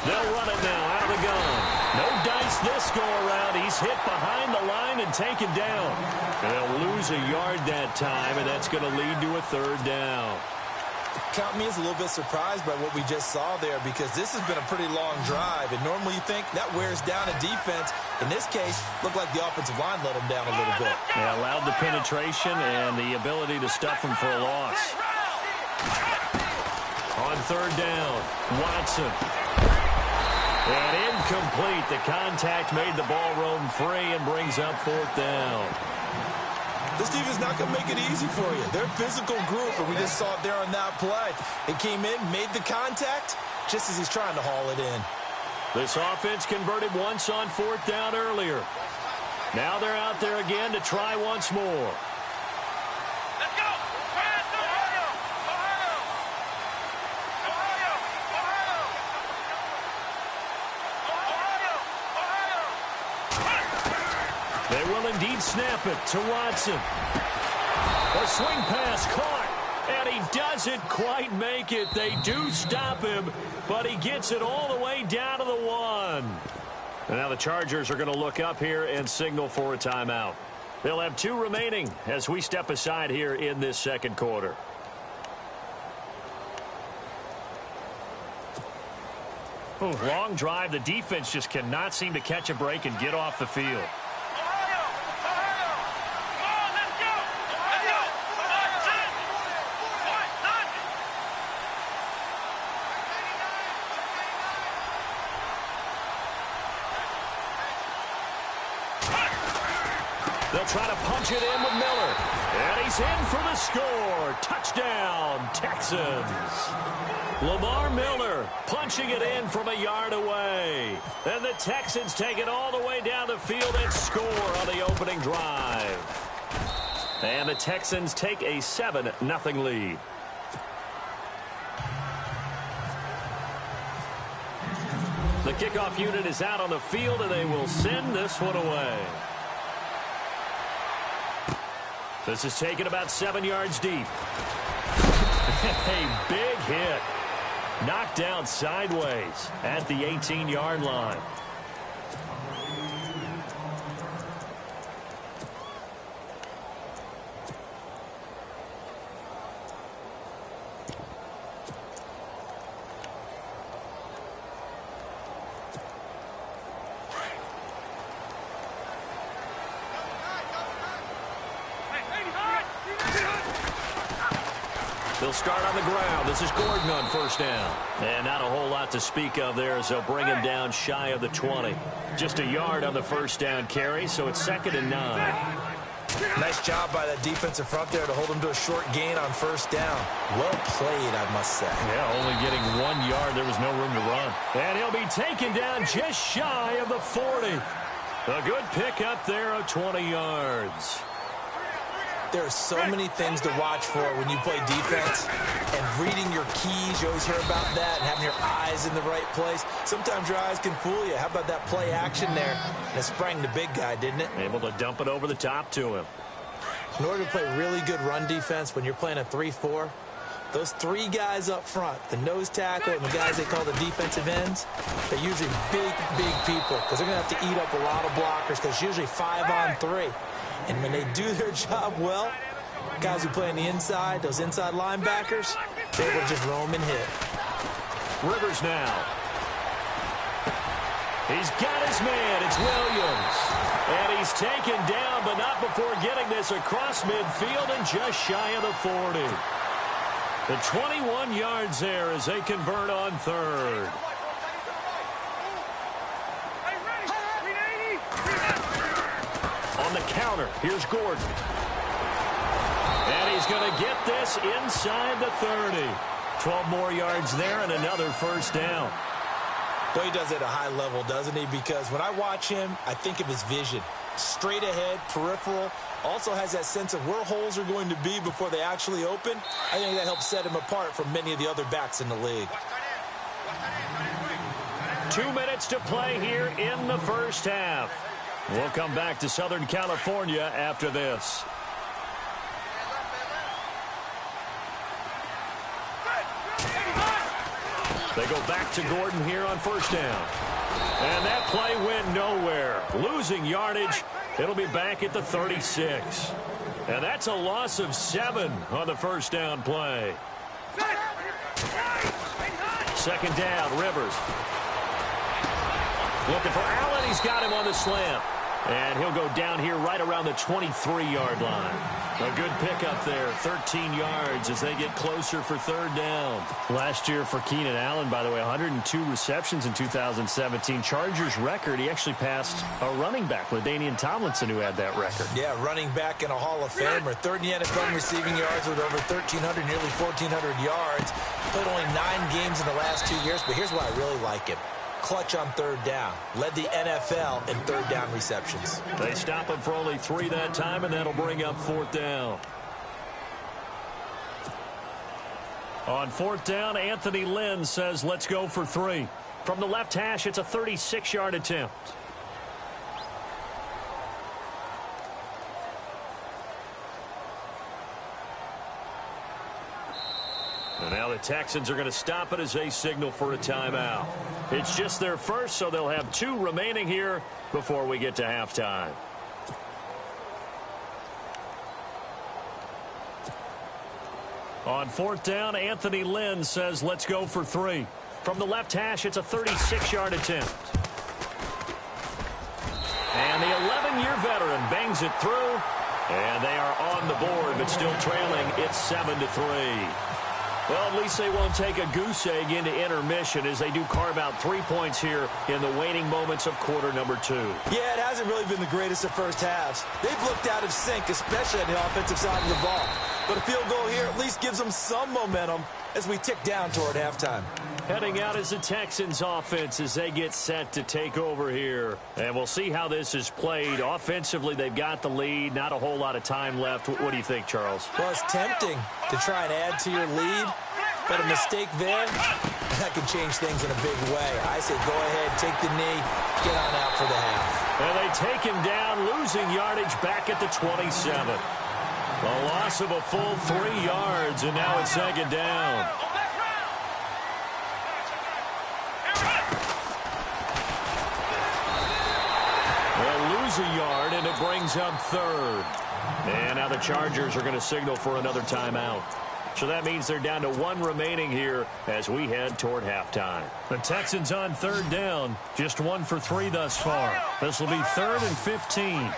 They'll run it now out of the gun. No dice this go around. He's hit behind the line and taken down. And they'll lose a yard that time, and that's going to lead to a 3rd down. Count me as a little bit surprised by what we just saw there, because this has been a pretty long drive, and normally you think that wears down a defense. In this case, looked like the offensive line let them down a little bit. They allowed the penetration and the ability to stuff them for a loss. On 3rd down, Watson. And incomplete. The contact made the ball roam free and brings up 4th down. This team is not going to make it easy for you. They're a physical group, and we just saw it there on that play. It came in, made the contact, just as he's trying to haul it in. This offense converted once on 4th down earlier. Now they're out there again to try once more. Let's go. Ohio. indeed snap it to Watson. A swing pass caught, and he doesn't quite make it. They do stop him, but he gets it all the way down to the 1. And now the Chargers are going to look up here and signal for a timeout. They'll have 2 remaining as we step aside here in this second quarter. Ooh, long drive. The defense just cannot seem to catch a break and get off the field. They'll try to punch it in with Miller. And he's in for the score. Touchdown, Texans. Lamar Miller punching it in from a yard away. And the Texans take it all the way down the field and score on the opening drive. And the Texans take a 7-0 lead. The kickoff unit is out on the field, and they will send this one away. This is taken about 7 yards deep. A big hit. Knocked down sideways at the 18-yard line. They'll start on the ground. This is Gordon on first down. And not a whole lot to speak of there as they'll bring him down shy of the 20. Just a yard on the first down carry, so it's 2nd and 9. Nice job by that defensive front there to hold him to a short gain on first down. Well played, I must say. Yeah, only getting 1 yard. There was no room to run. And he'll be taken down just shy of the 40. A good pickup there of 20 yards. There are so many things to watch for when you play defense, and reading your keys, you always hear about that, and having your eyes in the right place. Sometimes your eyes can fool you. How about that play action there? And it sprang the big guy, didn't it? Able to dump it over the top to him. In order to play really good run defense when you're playing a 3-4, those 3 guys up front, the nose tackle and the guys they call the defensive ends, they're usually big people because they're going to have to eat up a lot of blockers because it's usually 5-on-3. And when they do their job well, guys who play on the inside, those inside linebackers, they're able to just roam and hit. Rivers now. He's got his man. It's Williams. And he's taken down, but not before getting this across midfield and just shy of the 40. The 21 yards there as they convert on third. On the counter, here's Gordon. And he's going to get this inside the 30. 12 more yards there and another first down. Boy, he does it at a high level, doesn't he? Because when I watch him, I think of his vision. Straight ahead, peripheral. Also has that sense of where holes are going to be before they actually open. I think that helps set him apart from many of the other backs in the league. 2 minutes to play here in the first half. We'll come back to Southern California after this. They go back to Gordon here on first down. And that play went nowhere. Losing yardage. It'll be back at the 36. And that's a loss of 7 on the first down play. Second down, Rivers. Looking for Allen. He's got him on the slant. And he'll go down here right around the 23-yard line. A good pickup there, 13 yards as they get closer for third down. Last year for Keenan Allen, by the way, 102 receptions in 2017. Chargers record, he actually passed a running back, LaDainian Tomlinson, who had that record. Yeah, running back and a Hall of Famer. Third in the NFL in receiving yards with over 1,300, nearly 1,400 yards. Played only 9 games in the last 2 years, but here's why I really like him. Clutch on third down. Led the NFL in third down receptions. They stop him for only 3 that time, and that'll bring up fourth down. On fourth down, Anthony Lynn says, let's go for 3. From the left hash, it's a 36-yard attempt. And now the Texans are going to stop it as they signal for a timeout. It's just their first, so they'll have 2 remaining here before we get to halftime. On 4th down, Anthony Lynn says, let's go for 3. From the left hash, it's a 36-yard attempt. And the 11-year veteran bangs it through. And they are on the board, but still trailing. It's 7-3. Well, at least they won't take a goose egg into intermission as they do carve out 3 points here in the waning moments of quarter number 2. Yeah, it hasn't really been the greatest of first halves. They've looked out of sync, especially on the offensive side of the ball. But a field goal here at least gives them some momentum as we tick down toward halftime. Heading out is the Texans offense as they get set to take over here. And we'll see how this is played. Offensively, they've got the lead. Not a whole lot of time left. What do you think, Charles? Well, it's tempting to try and add to your lead, but a mistake there, that can change things in a big way. I say go ahead, take the knee, get on out for the half. And they take him down, losing yardage back at the 27. A loss of a full 3 yards, and now it's 2nd down. They'll lose a yard, and it brings up 3rd. And now the Chargers are going to signal for another timeout. So that means they're down to 1 remaining here as we head toward halftime. The Texans on 3rd down, just 1 for 3 thus far. This will be 3rd and 15.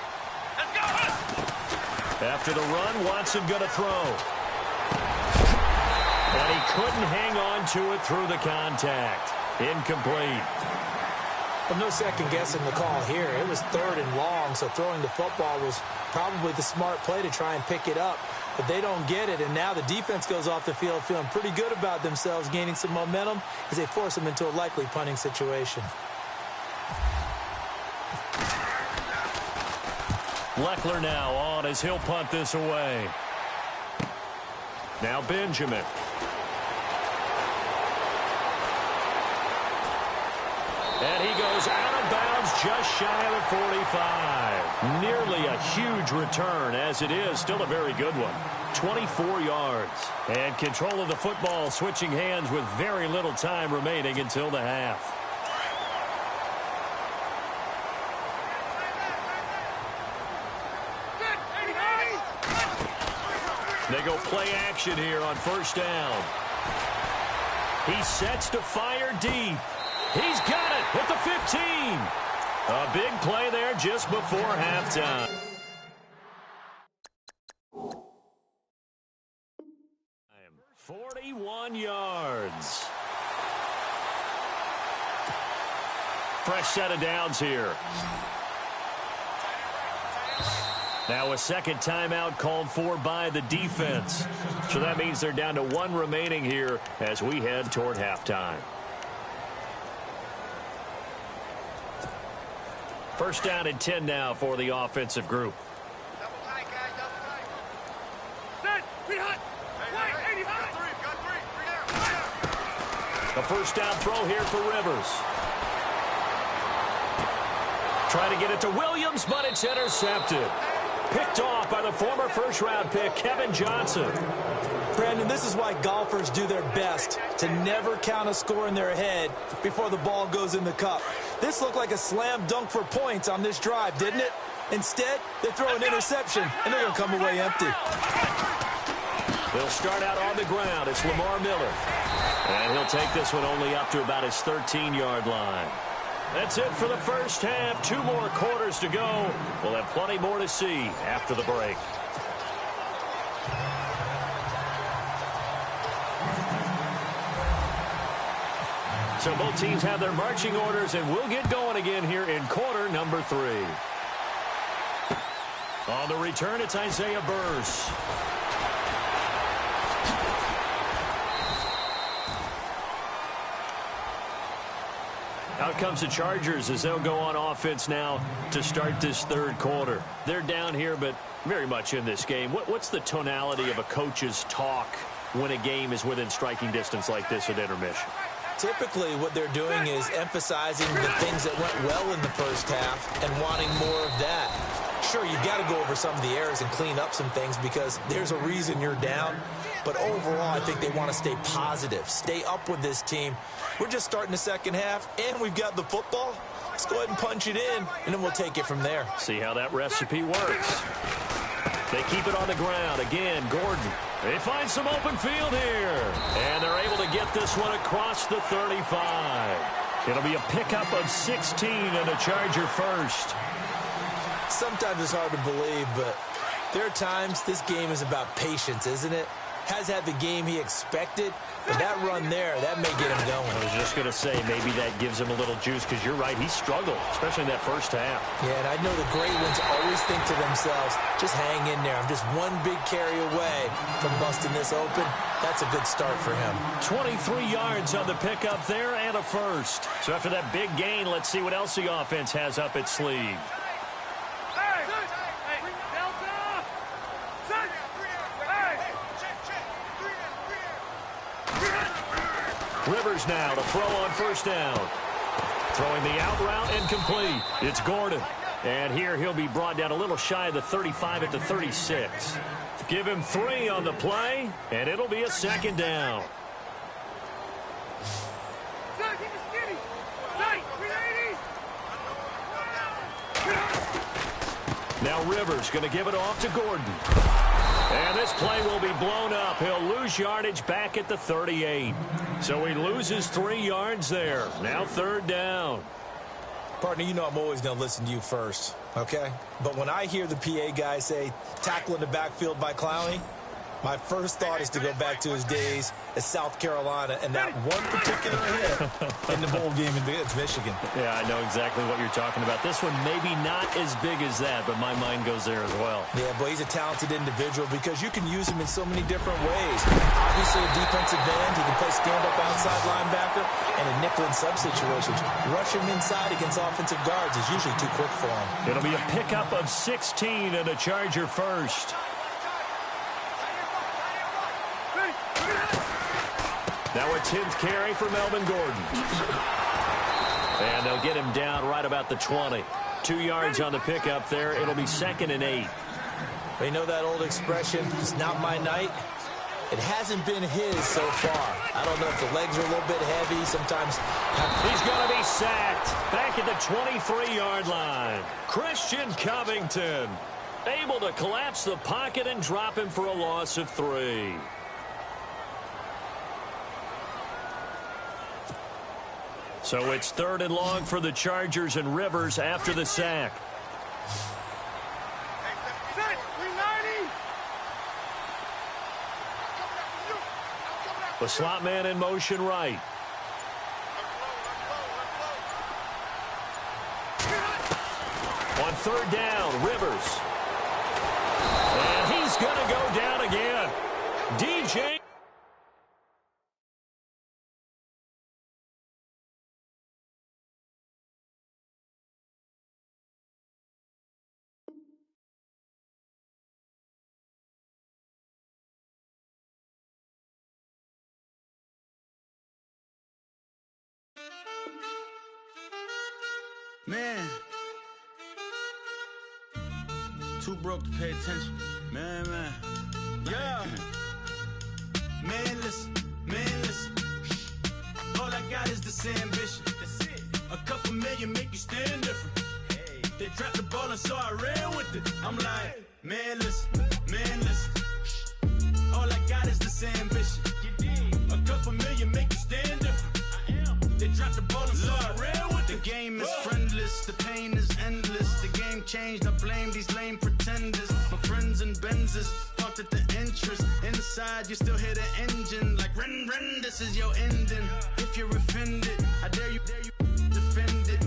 After the run, Watson going to throw. And he couldn't hang on to it through the contact. Incomplete. Well, no second guessing the call here. It was 3rd and long, so throwing the football was probably the smart play to try and pick it up. But they don't get it, and now the defense goes off the field feeling pretty good about themselves, gaining some momentum as they force them into a likely punting situation. Leckler now on as he'll punt this away. Now Benjamin. And he goes out of bounds just shy of the 45. Nearly a huge return as it is. Still a very good one. 24 yards. And control of the football switching hands with very little time remaining until the half. They go play action here on 1st down. He sets to fire deep. He's got it at the 15. A big play there just before halftime. – 41 yards. Fresh set of downs here. Now a second timeout called for by the defense. So that means they're down to 1 remaining here as we head toward halftime. 1st down and 10 now for the offensive group. Double tight, guys, double tight. Set, be hot. Wait, 80 hot. Got three down. A 1st down throw here for Rivers. Try to get it to Williams, but it's intercepted. Picked off by the former 1st-round pick, Kevin Johnson. Brandon, this is why golfers do their best to never count a score in their head before the ball goes in the cup. This looked like a slam dunk for points on this drive, didn't it? Instead, they throw an interception, and they're going to come away empty. They'll start out on the ground. It's Lamar Miller. And he'll take this one only up to about his 13-yard line. That's it for the first half. 2 more quarters to go. We'll have plenty more to see after the break. So both teams have their marching orders, and we'll get going again here in quarter number 3. On the return, it's Isaiah Burse. Out comes the Chargers as they'll go on offense now to start this 3rd quarter. They're down here, but very much in this game. What's the tonality of a coach's talk when a game is within striking distance like this at intermission? Typically, what they're doing is emphasizing the things that went well in the first half and wanting more of that. Sure, you've got to go over some of the errors and clean up some things because there's a reason you're down. But overall, I think they want to stay positive, stay up with this team. We're just starting the second half, and we've got the football. Let's go ahead and punch it in, and then we'll take it from there. See how that recipe works. They keep it on the ground. Again, Gordon. They find some open field here. And they're able to get this one across the 35. It'll be a pickup of 16 and a Charger first. Sometimes it's hard to believe, but there are times this game is about patience, isn't it? Has had the game he expected, but that run there, that may get him going. I was just going to say, maybe that gives him a little juice, because you're right, he struggled, especially in that first half. Yeah, and I know the great ones always think to themselves, just hang in there. I'm just one big carry away from busting this open. That's a good start for him. 23 yards on the pickup there and a first. So after that big gain, let's see what else the offense has up its sleeve. Rivers now to throw on first down. Throwing the out route incomplete. It's Gordon. And here he'll be brought down a little shy of the 35 at the 36. Give him 3 on the play, and it'll be a second down. Now Rivers going to give it off to Gordon. And this play will be blown up. He'll lose yardage back at the 38. So he loses 3 yards there. Now third down. Partner, you know I'm always going to listen to you first, okay? But when I hear the PA guy say, tackle in the backfield by Clowney, my first thought is to go back to his days at South Carolina and that one particular hit in the bowl game against Michigan. Yeah, I know exactly what you're talking about. This one maybe not as big as that, but my mind goes there as well. Yeah, but he's a talented individual because you can use him in so many different ways. Obviously a defensive end. He can play stand-up outside linebacker and in nickel and sub situations. Rush him inside against offensive guards is usually too quick for him. It'll be a pickup of 16 and a Charger first. Now a 10th carry for Melvin Gordon. And they'll get him down right about the 20. 2 yards on the pickup there. It'll be 2nd and 8. They know that old expression, it's not my night. It hasn't been his so far. I don't know if the legs are a little bit heavy. Sometimes he's going to be sacked back at the 23-yard line. Christian Covington able to collapse the pocket and drop him for a loss of 3. So it's 3rd and long for the Chargers and Rivers after the sack. The slot man in motion right. On 3rd down, Rivers. And he's going to go down again. DJ. Man, too broke to pay attention. Man. Yeah. Man, listen. All I got is this ambition. That's it. A couple million make you stand different. Hey. They dropped the ball and so I ran with it. I'm like, man, listen. All I got is this ambition. A couple million make you stand different. They dropped the ball and so I ran with it. The game is friendless, the pain is endless. The game changed, I blame these lame pretenders. My friends and Benzes parked at the entrance. Inside, you still hear the engine. Like, ren, this is your ending. If you're offended, I dare you defend it.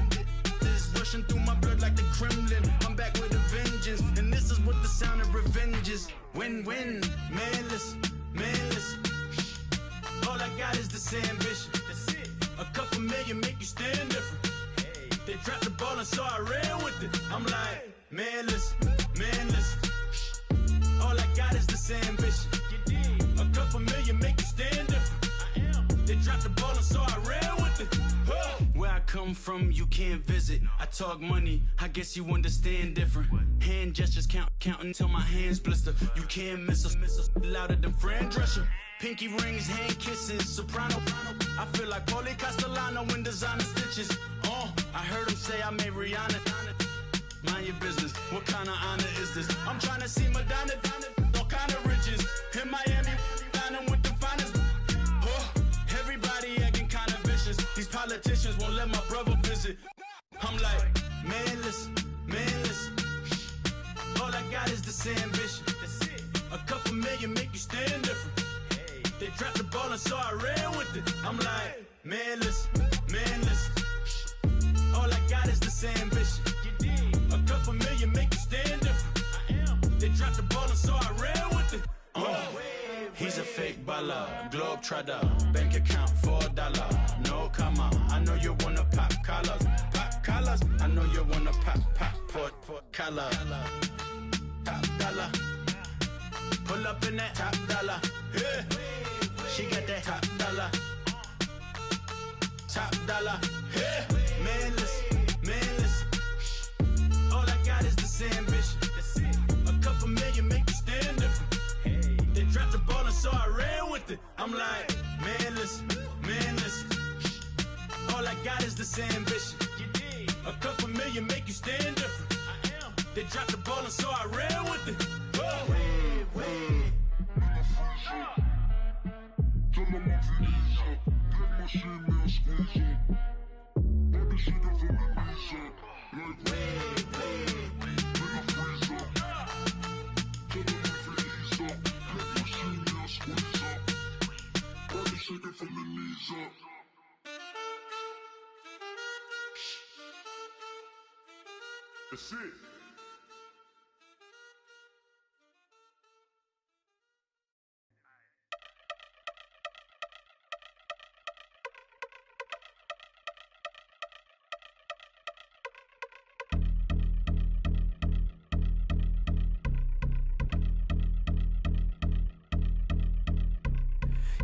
This is rushing through my blood like the Kremlin. I'm back with a vengeance, and this is what the sound of revenge is. Win-win, man, listen. All I got is this ambition. A couple million make you stand different. Hey. They dropped the ball and so I ran with it. I'm like, man, listen. All I got is this ambition. A couple million make you stand different. They dropped the ball and so I ran with it. Where I come I'm from, you can't visit. I talk money, I guess you understand different. Hand gestures counting till my hands blister. You can't miss us, louder than Fran Drescher. Pinky rings, hand kisses, soprano. I feel like Paulie Castellano in designer stitches. Oh, I heard him say I made Rihanna. Mind your business, what kind of honor is this? I'm trying to see Madonna, all kind of riches. In Miami, dining with the finest. Oh, everybody acting kind of vicious. These politicians won't let my brother visit. I'm like, man, listen. All I got is this ambition. A couple million make you stand different. They dropped the ball and so I ran with it. I'm like, man, listen. All I got is this ambition. A couple million make you stand different. They dropped the ball and so I ran with it. He's a fake baller, globe trotter, bank account $4. No comma, I know you wanna pop collars. I know you wanna pop collar. Top dollar, pull up in that top dollar. Yeah. She got that top dollar. Yeah. Man, listen. All I got is this ambition. A couple million make you stand different. They dropped the ball and so I ran with it. I'm like, man, listen. All I got is this ambition. A couple million make you stand different. They dropped the ball and so I ran with it. That's it.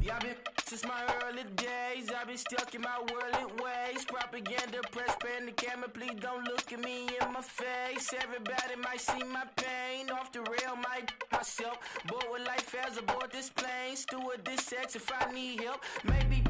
Yeah, I've been since my early days. I've been stuck in my worldly ways. Propaganda, press, pan the camera. Please don't look at me in my face. Everybody might see my pain. Off the rail, might myself. Bored with life as aboard this plane. Steward this sex if I need help. Maybe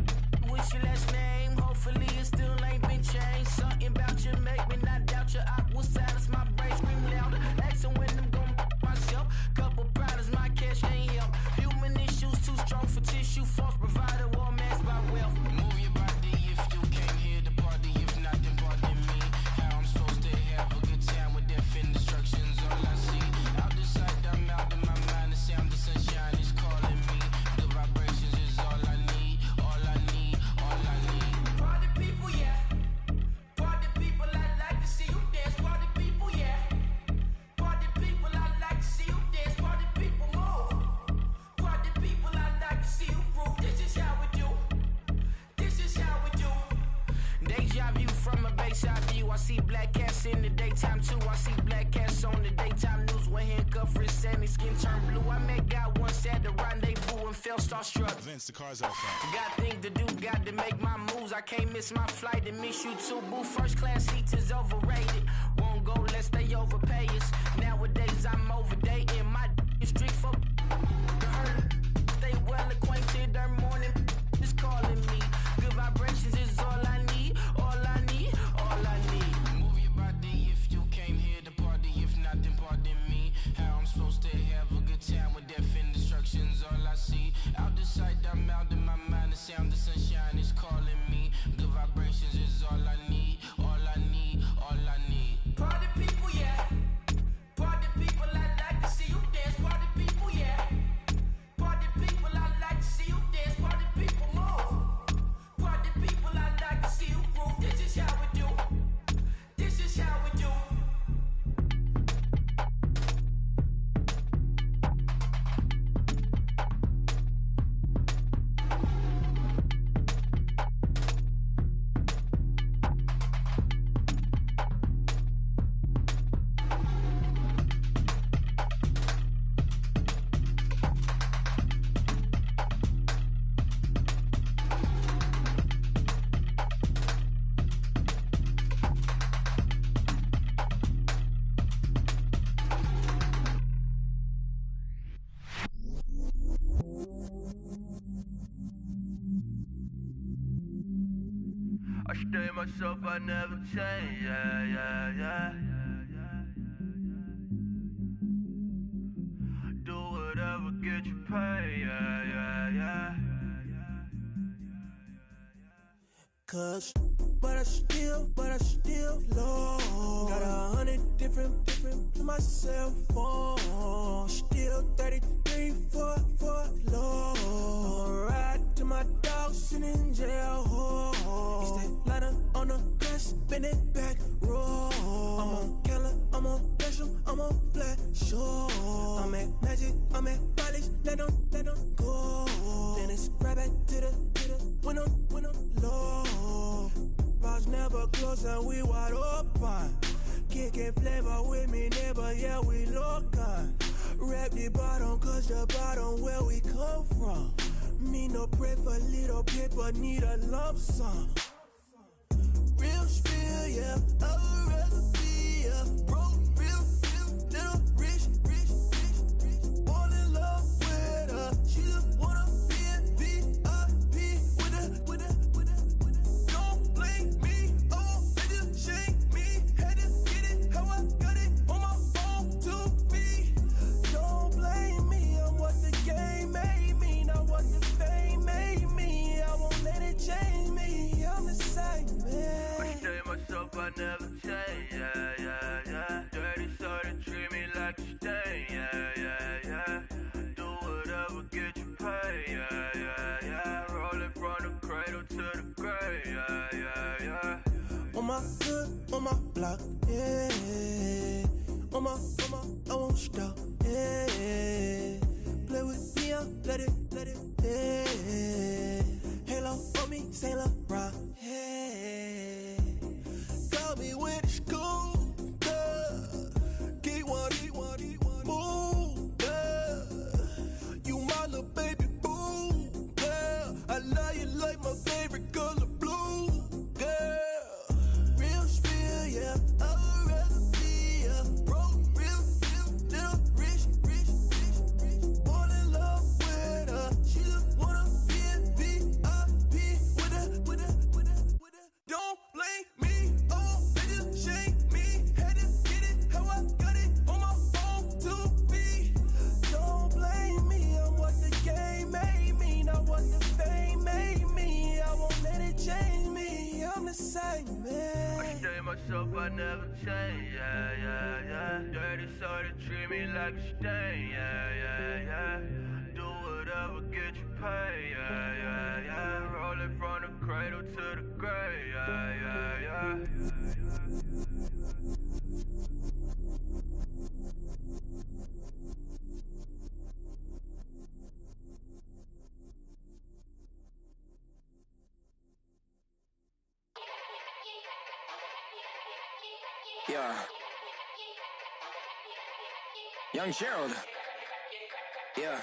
what's your last name? Hopefully it still ain't been changed. Something about you make me not doubt your I will silence my brain. Scream louder. Asking when I'm gon' myself. Couple problems, my cash ain't help. Human issues too strong for tissue. False provider, war mask by wealth. Move your body if you came here to party. If not, then pardon me. How I'm supposed to have a good time with death and destruction's all I see. Out the sight, I'm out of my mind. The sound of sunshine is calling me. The vibrations is all I need. All I need. Party people, yeah. Party people, I like to see you dance. Party people, yeah. Party people, I like to see you dance. Party people, move. Party people, I like to see you groove. This is how we do. Deja vu from a bayside view. I see black cats in the daytime too. I see black cats on the daytime news when handcuffed, wrist and his skin turned blue. I met guy once at the rendezvous and felt starstruck. Vince, the car's out front. Got things to do, got to make my moves. I can't miss my flight and miss you too, boo. First class seats is overrated. Won't go lest they overpay us. Nowadays I'm overdating. My street for stay well acquainted. Their morning is calling me. Good vibrations is all I need. Move your body if you came here to party. If not, then pardon me. How I'm supposed to have a good time with death and destruction's all I see. Out the sight, I'm out of my mind. The sound of sunshine is calling me. Good vibrations is all I need. Party people, yeah. Party people, I like to see you dance. Party people, yeah. Stay myself, I never change, yeah. Do whatever, get you paid, yeah. Cause, but I still low. Got 100 different to my cell phone. Still 33 for low. I'ma ride to my dog sitting in jail. It's that liner on the grass, spin it back, roll. I'm on Keller, I'm on Bishop, I'm on Flat Shore. I'm at Magic, I'm at Polish, let them go. Then it's right back to the window low. Bars never close and we wide open. Kicking flavor with me, neighbor, yeah, we local. Rap the bottom, cause the bottom where we come from. Me no pray for little paper, need a lump sum. Real spill, yeah, I would rather be a broke, real, little rich. Fall in love with her, she just wanna be a VIP with her. Don't blame me, oh, they just shame me. Had to get it, how I got it on my phone to be. Don't blame me, I'm what the game made me, not what the fame made me. I won't let it change me, I'm the same man. I stay myself, I never change, yeah. Dirty soda, treat me like a stain, yeah. Do whatever, get you paid, yeah. Rolling from the cradle to the grave, yeah. On my hood, on my block, yeah. On my, I won't stop, yeah. Play with me, let it, yeah. Halo on me, Saint Laurent, yeah. Got me with the school, yeah. Keep one, move, yeah. You my little baby boo, yeah. I love you like my favorite color blue, girl. Real spill, yeah. I would rather be a broke, real, little rich. Fall in love with her, she just wanna be a VIP with her. Don't blame me, oh, they just shame me. Had to get it, how I got it on my phone to be. Don't blame me, I'm what the game made me, not what the fame made me. I won't let it change me, I'm the same man. I stay myself, I never change, yeah. Dirty soda, treat me like a stain, yeah. Do whatever, get you paid, yeah. Rolling from the cradle to the grave, yeah. Yeah. Young Gerald. Yeah.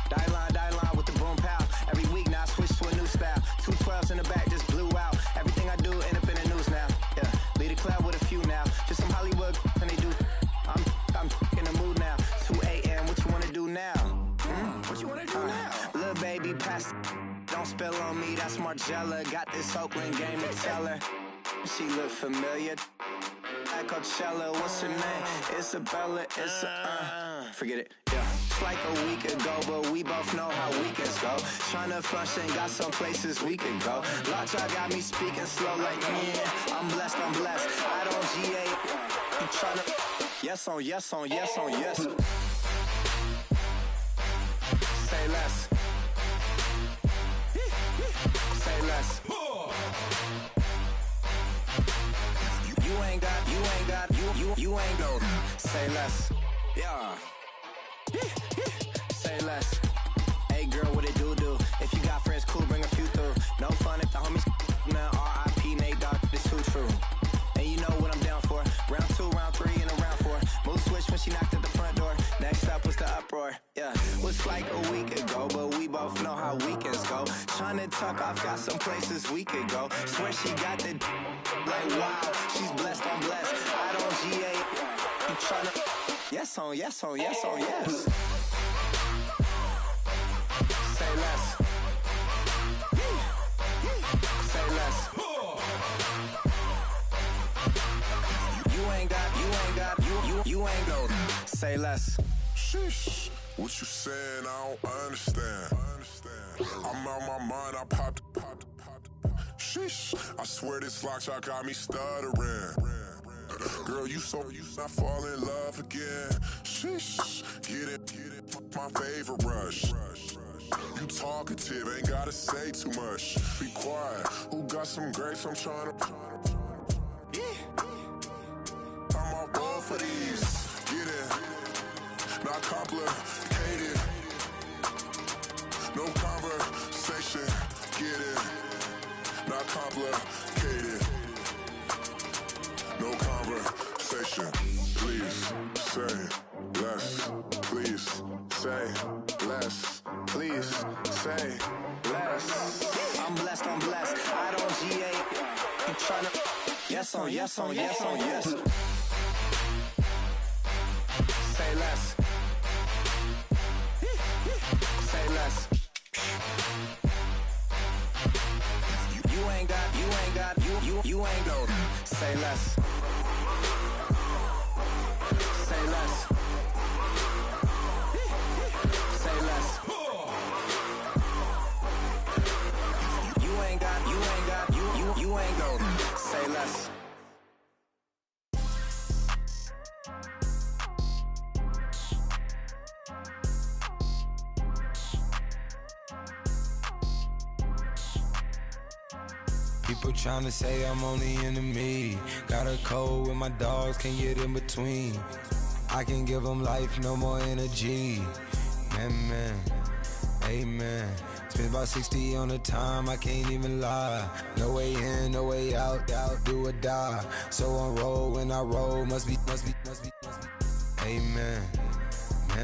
Die line with the boom pow. Every week now I switch to a new style. 212s in the back just blew out. Everything I do end up in the news now. Yeah. Lead a club with a few now. Just some Hollywood and they do. I'm in the mood now. 2 a.m. What you wanna do now? What you wanna do now? Little baby pass. Don't spill on me, that's Margella. Got this Oakland game to tell her. She look familiar. At Coachella, what's her name? Isabella, forget it, yeah. It's like a week ago, but we both know how weekends go. Tryna function, got some places we could go. Lockjaw got me speaking slow like, yeah, I'm blessed. I don't GA, you tryna, yes on yes. Say less. Say less. You ain't go. Say less. Yeah. Say less. Hey girl, what it do? If you got friends, cool, bring a few through. No fun if the homies now. R.I.P. Nate Dogg, this too true. And you know what I'm down for. Round 2, round 3, and a round 4. Mood switch when she knocked at the front door. Next up was the uproar. Yeah, was like a week ago, but we both know how weekends go. Tryna tuck off, got some places we could go. Swear she got the like wow, she's blessed, I'm blessed. I don't GA. You tryna yes. less. You ain't gold. Say less. Sheesh. What you saying? I don't understand. I'm out my mind. I popped. Sheesh. I swear this lock shot got me stuttering. Girl, you not fall in love again. Sheesh. Get it. My favorite rush. You talkative, ain't gotta say too much. Be quiet. Who got some grapes? I'm trying to. I'm all ball for these. Get it. Not complicated. No conversation. Get it. Not complicated. No conversation. Please say less. Please say less. Please say less. I'm blessed. I don't G8. You tryna. Yes on yes. Say less. Say less. You ain't got. You ain't gold. Say less. Say less. Say less. You ain't got. You ain't gold. Say less. People tryna say I'm only enemy. Got a cold with my dogs, can't get in between. I can give them life, no more energy. Man, amen. Spent about 60 on the time, I can't even lie. No way in, no way out, do or die. So on roll, when I roll, must be. Amen,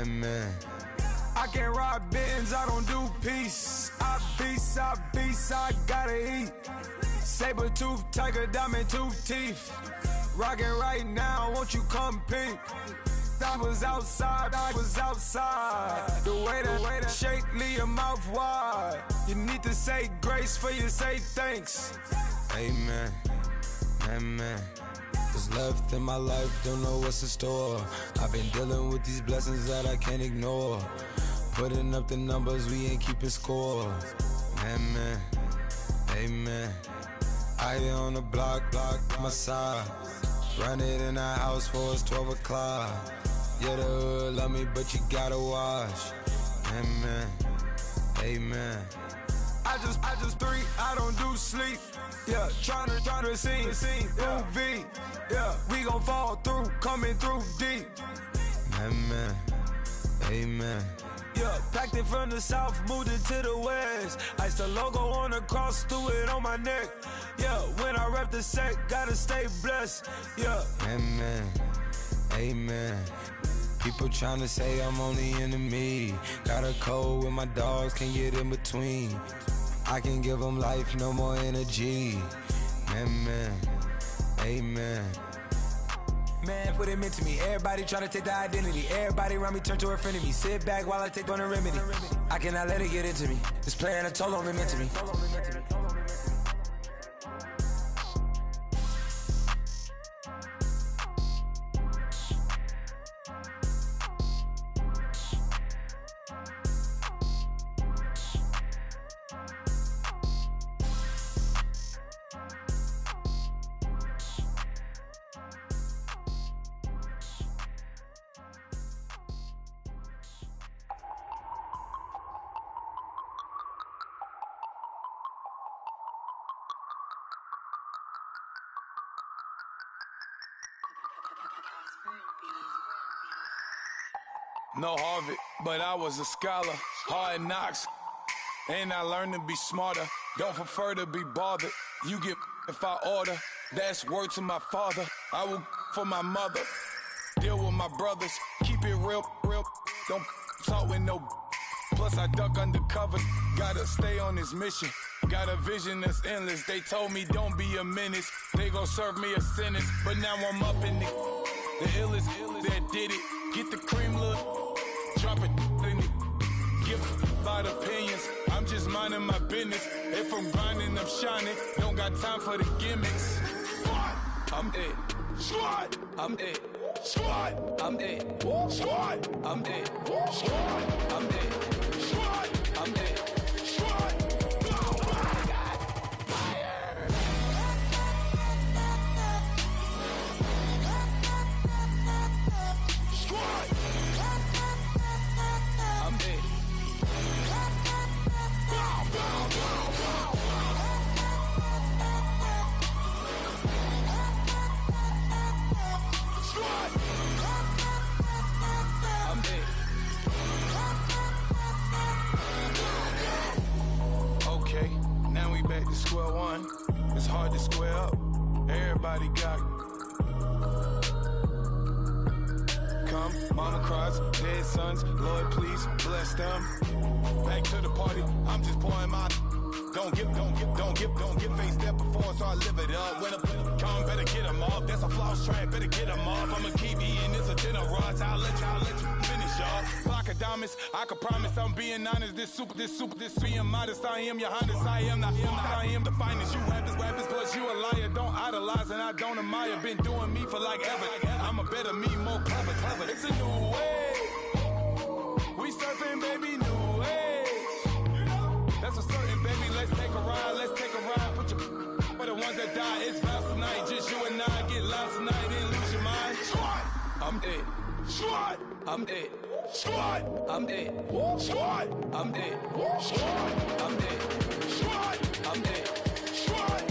man. I can't ride Benz, I don't do peace. I beast, I gotta eat. Saber tooth, tiger, diamond tooth teeth. Rockin' right now, won't you come peep? I was outside. The way that shake, leave your mouth wide. You need to say grace for you say thanks. Amen. What's left in my life, don't know what's in store. I've been dealing with these blessings that I can't ignore. Putting up the numbers, we ain't keeping score. Amen. I here on the block, my side. Run it in the house for it's 12 o'clock. Yeah, the hood love me, but you gotta watch. Amen. I just three, I don't do sleep. Yeah, tryna see. UV. Yeah, we gon' fall through, coming through deep. Amen. Yeah, packed it from the south, moved it to the west. Iced the logo on the cross, threw it on my neck. Yeah, when I rep the set, gotta stay blessed. Yeah. Amen. People tryna say I'm only enemy. Got a cold with my dogs, can't get in between. I can give them life, no more energy. Amen. Man, what it meant to me. Everybody try to take the identity. Everybody around me turn to a friend of me. Sit back while I take on a remedy. I cannot let it get into me. This playing a toll on me, meant to me. No Harvard, but I was a scholar. Hard knocks, and I learned to be smarter. Don't prefer to be bothered. You get if I order. That's word to my father. I will for my mother. Deal with my brothers. Keep it real. Don't talk with no. Plus I duck undercover. Gotta stay on this mission. Got a vision that's endless. They told me don't be a menace. They gon' serve me a sentence. But now I'm up in the illest that did it. Get the cream look. Drop it in it. Give about opinions. I'm just minding my business. If from grinding, I'm shining. Don't got time for the gimmicks. Squad, I'm it. Squad, I'm it. Squad, I'm it. Squad, I'm it. Squad, I'm it. Squad, I'm it. Squad. Okay, now we back to square one. It's hard to square up. Everybody got come, mama cries, dead sons. Lord, please bless them. Back to the party. I'm just pouring my. Don't get face that before, so I live it up. When a come, better get them off. That's a floss track, better get them off. I'ma keep eating, it's a dinner rush. I'll let you finish off. Block of diamonds, I can promise I'm being honest. This being modest. I am your highness, I am the finest. You rappers, plus you a liar. Don't idolize and I don't admire. Been doing me for like ever. I'm a better me, more clever. It's a new way. We surfing, baby, new age. That's a certain, baby. Let's take a ride. Put your for the ones that die. It's vows tonight. Just you and I get lost tonight. Then lose your mind. Squad, I'm dead. Squad, I'm dead. Squad, I'm dead. Squad, I'm dead. Squad, I'm dead. Squad, I'm dead. Squad.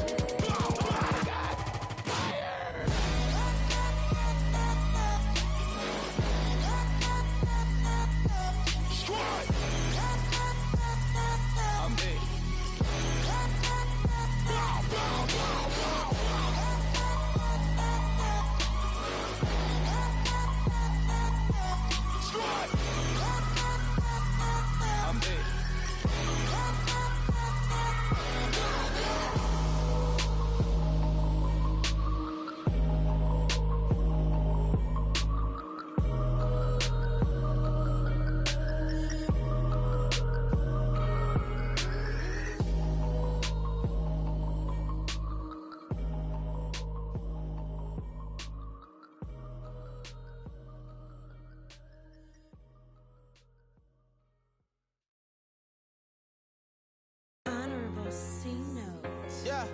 Yeah,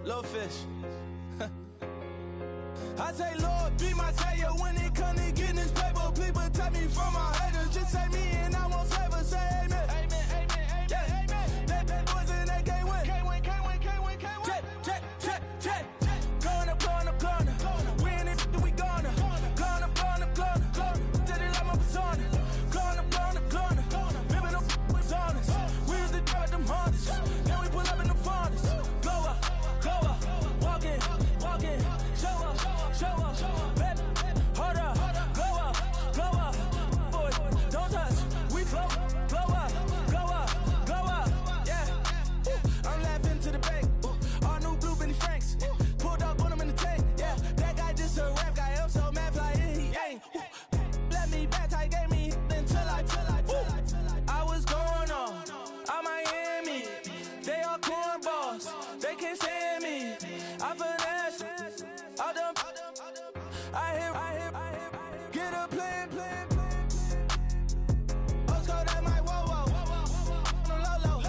little fish. I say, Lord, be my savior when it comes to getting this paper. People take me from my haters. Just say me and I won't save us. Say amen. Amen, amen, yeah. Amen. That boys in that game win. Can't win. Check. Going up. Win it, we gonna. Going up. Did it like my persona. Going up. Ripping up was honest. We used to drive them Hondas. Now we pull up in the Fondas. Glow up. Walk in. Show up. Baby, hold up. Glow up. Boy, don't touch. We flow. Glow up. Yeah. I'm laughing to the bank. All new blue Benny Franks. Pulled up on him in the tank. Yeah, that guy just a rap guy. I'm so mad fly in, he ain't. Let me back, I gave me until I was going on. I'm Miami. They all cornballs. They can't stand me. I finesse. I done. I hear. Get a plan. Let's go that my whoa. No low.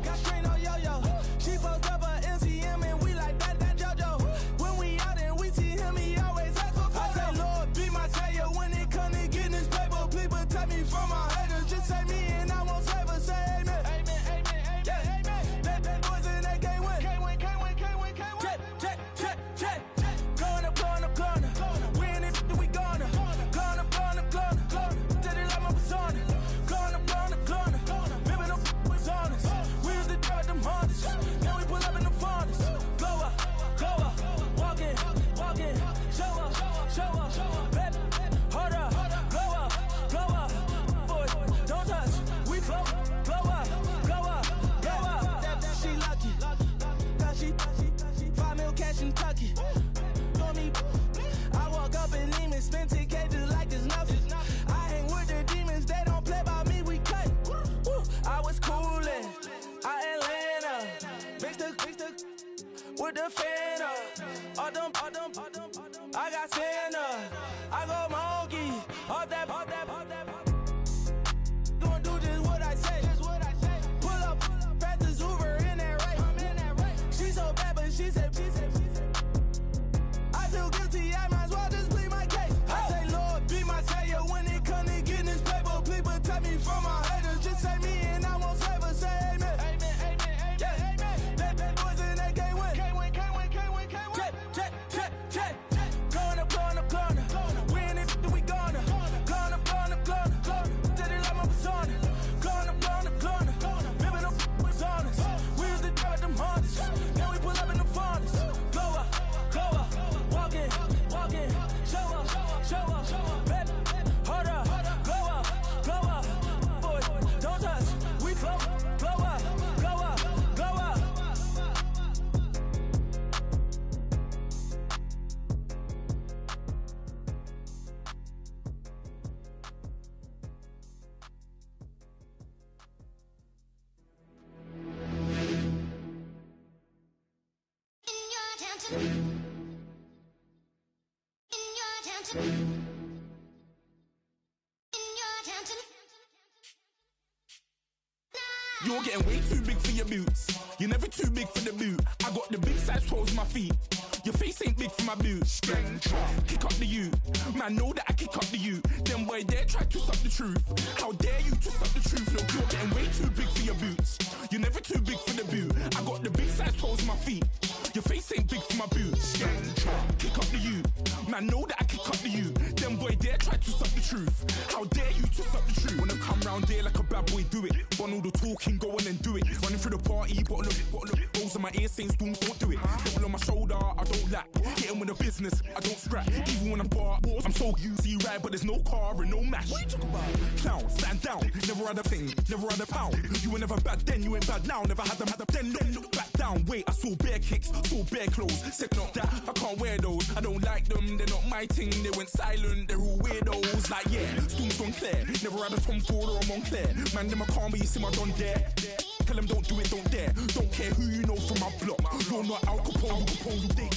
Got screen on yo. She post up her MCM and we like that JoJo. When we out and we see him, he always ask for photo. I say, Lord, be my savior when it come to getting this paper. People take me from my haters. Just say me and I won't save us. Say amen. Amen. Yeah. Amen. That boys in that game win. Can't win. Check. Going up. Win it, we gonna. Going up. Put the fan up. All them. I got Santa. I go monkey. All that. Gonna do just what I say. Pull up, fast as Uber in that race. She so bad, but she said. I feel guilty, I might as well just plead my case. I say, Lord, be my savior when it comes to getting this paper. Please protect me from my haters. Just say me and I won't save her. Say amen. Yeah. That boys in that can't win. Check. Going up. We in it, we gonna. Going up. Did it like my persona. Going up. Ripping up was honest. We used to drive them Hondas. Now we pull up in the furnace. Glow up. Walking. Show up. Baby, hold up. Glow up. Boy, don't touch. We glow up. You're getting way too big for your boots. You're never too big for the boot. I got the big size toes on my feet. Your face ain't big for my boots. Kick up the you. Man, know that I kick up the you. Them boy there try to suck the truth. How dare you to suck the truth? Look, you're getting way too big for your boots. You're never too big for the boot. I got the big size toes on my feet. Your face ain't big for my boots. Kick up the you. Man, know that I kick up the you. Them boy there try to suck the truth. How dare you to suck the truth? Wanna come round there like a bad boy, do it. Want all the talking, go on and do it. Running through the party, bottle up. Rolls on my ear saying storms, don't do it. Devil on my shoulder, I don't lack. Hitting with the business, I don't scrap. Even when I'm far, I'm so easy ride, but there's no car and no match. What you talk about? Clown, stand down. Never had a thing, never had a pound. You were never bad then, you ain't bad now. Never had them, then look back down. Wait, I saw bare kicks, saw bare clothes. Said not that, I can't wear those. I don't like them, they're not my thing. They went silent, they're all weirdos. Like yeah, storms gone clear. Never had a Tom Ford or a Montclair. Man, them I can't be, you see my don dare. Tell them don't do it, don't dare. Don't care who you know from my block. You're not Al Capone,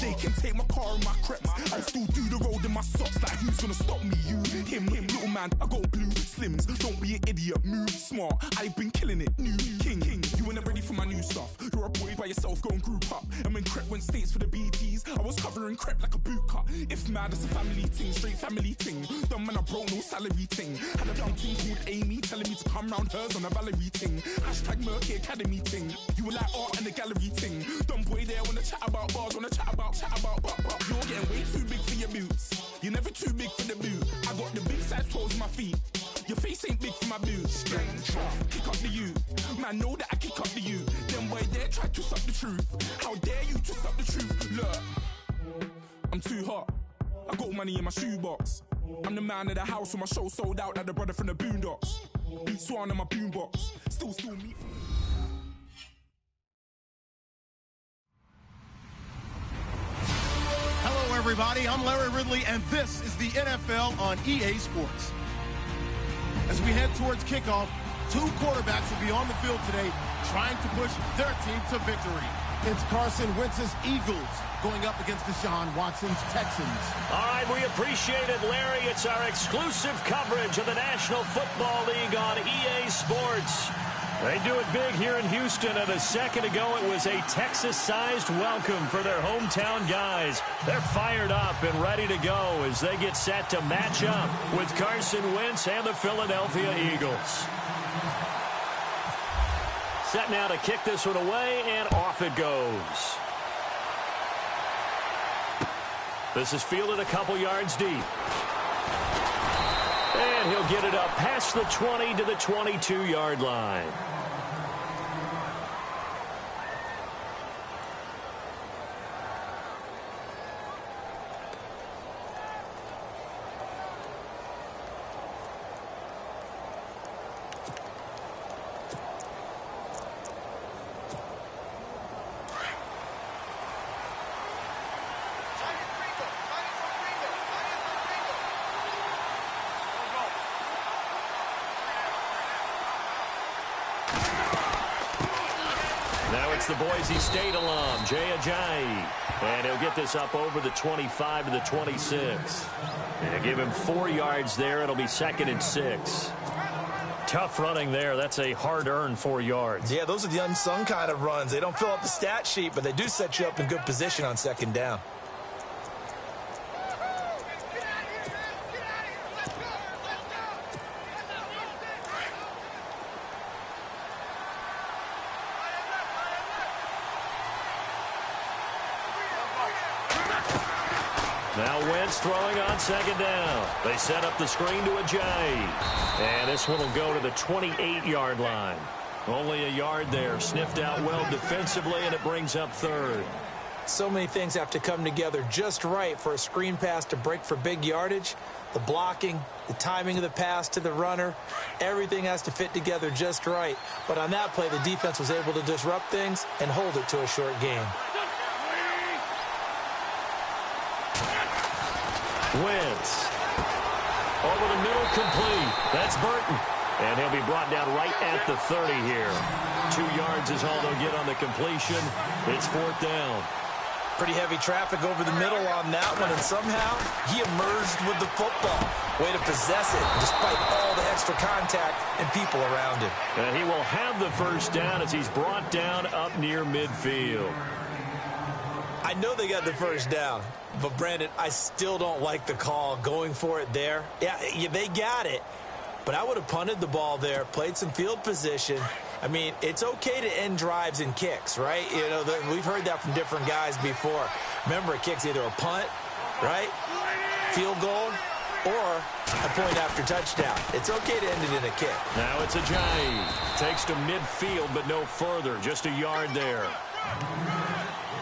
they can take my car and my creps. I still do the road in my socks. Like who's gonna stop me? You, him, little man. I got blue slims. Don't be an idiot, move smart. I've been killing it, new king. You were never ready for my new stuff. You're a boy by yourself, go and group up. And when Crep went states for the BTs, I was covering Crep like a boot cut. If mad, it's a family thing, straight family thing. Dumb man, I broke no salary thing. Had a dumb thing called Amy telling me to come round hers on a Valerie thing. Hashtag Murky Academy thing. You were like art and the gallery thing. Dumb boy there wanna chat about bars, wanna chat about. You're getting way too big for your boots. You're never too big for the boot. I got the big size toes on my feet. Your face ain't big for my boots. Kick up the you. Man, know that I kick up the you. Them boy there try to suck the truth. How dare you to suck the truth? Look, I'm too hot. I got money in my shoebox. I'm the man of the house when my show sold out like the brother from the Boondocks. Beat Swan in my boombox. Still me. Hello, everybody. I'm Larry Ridley, and this is the NFL on EA Sports. As we head towards kickoff, two quarterbacks will be on the field today trying to push their team to victory. It's Carson Wentz's Eagles going up against Deshaun Watson's Texans. All right, we appreciate it, Larry. It's our exclusive coverage of the National Football League on EA Sports. They do it big here in Houston, and a second ago it was a Texas-sized welcome for their hometown guys. They're fired up and ready to go as they get set to match up with Carson Wentz and the Philadelphia Eagles. Set now to kick this one away, and off it goes. This is fielded a couple yards deep. And he'll get it up past the 20 to the 22-yard line. Now it's the Boise State alum, Jay Ajayi. And he'll get this up over the 25 to the 26. And give him 4 yards there. It'll be 2nd and 6. Tough running there. That's a hard-earned 4 yards. Yeah, those are the unsung kind of runs. They don't fill up the stat sheet, but they do set you up in good position on 2nd down. Now Wentz throwing on 2nd down. They set up the screen to Ajayi. And this one will go to the 28-yard line. Only a yard there. Sniffed out well defensively, and it brings up 3rd. So many things have to come together just right for a screen pass to break for big yardage. The blocking, the timing of the pass to the runner, everything has to fit together just right. But on that play, the defense was able to disrupt things and hold it to a short game. Wentz. Over the middle, complete. That's Burton. And he'll be brought down right at the 30 here. 2 yards is all they'll get on the completion. It's 4th down. Pretty heavy traffic over the middle on that one, and somehow he emerged with the football. Way to possess it, despite all the extra contact and people around him. And he will have the 1st down as he's brought down up near midfield. I know they got the 1st down, but Brandon, I still don't like the call going for it there. Yeah, they got it, but I would have punted the ball there, played some field position. I mean, it's okay to end drives and kicks, right? You know, we've heard that from different guys before. Remember, a kick's either a punt, right, field goal, or a point after touchdown. It's okay to end it in a kick. Now it's Ajayi. Takes to midfield, but no further. Just a yard there.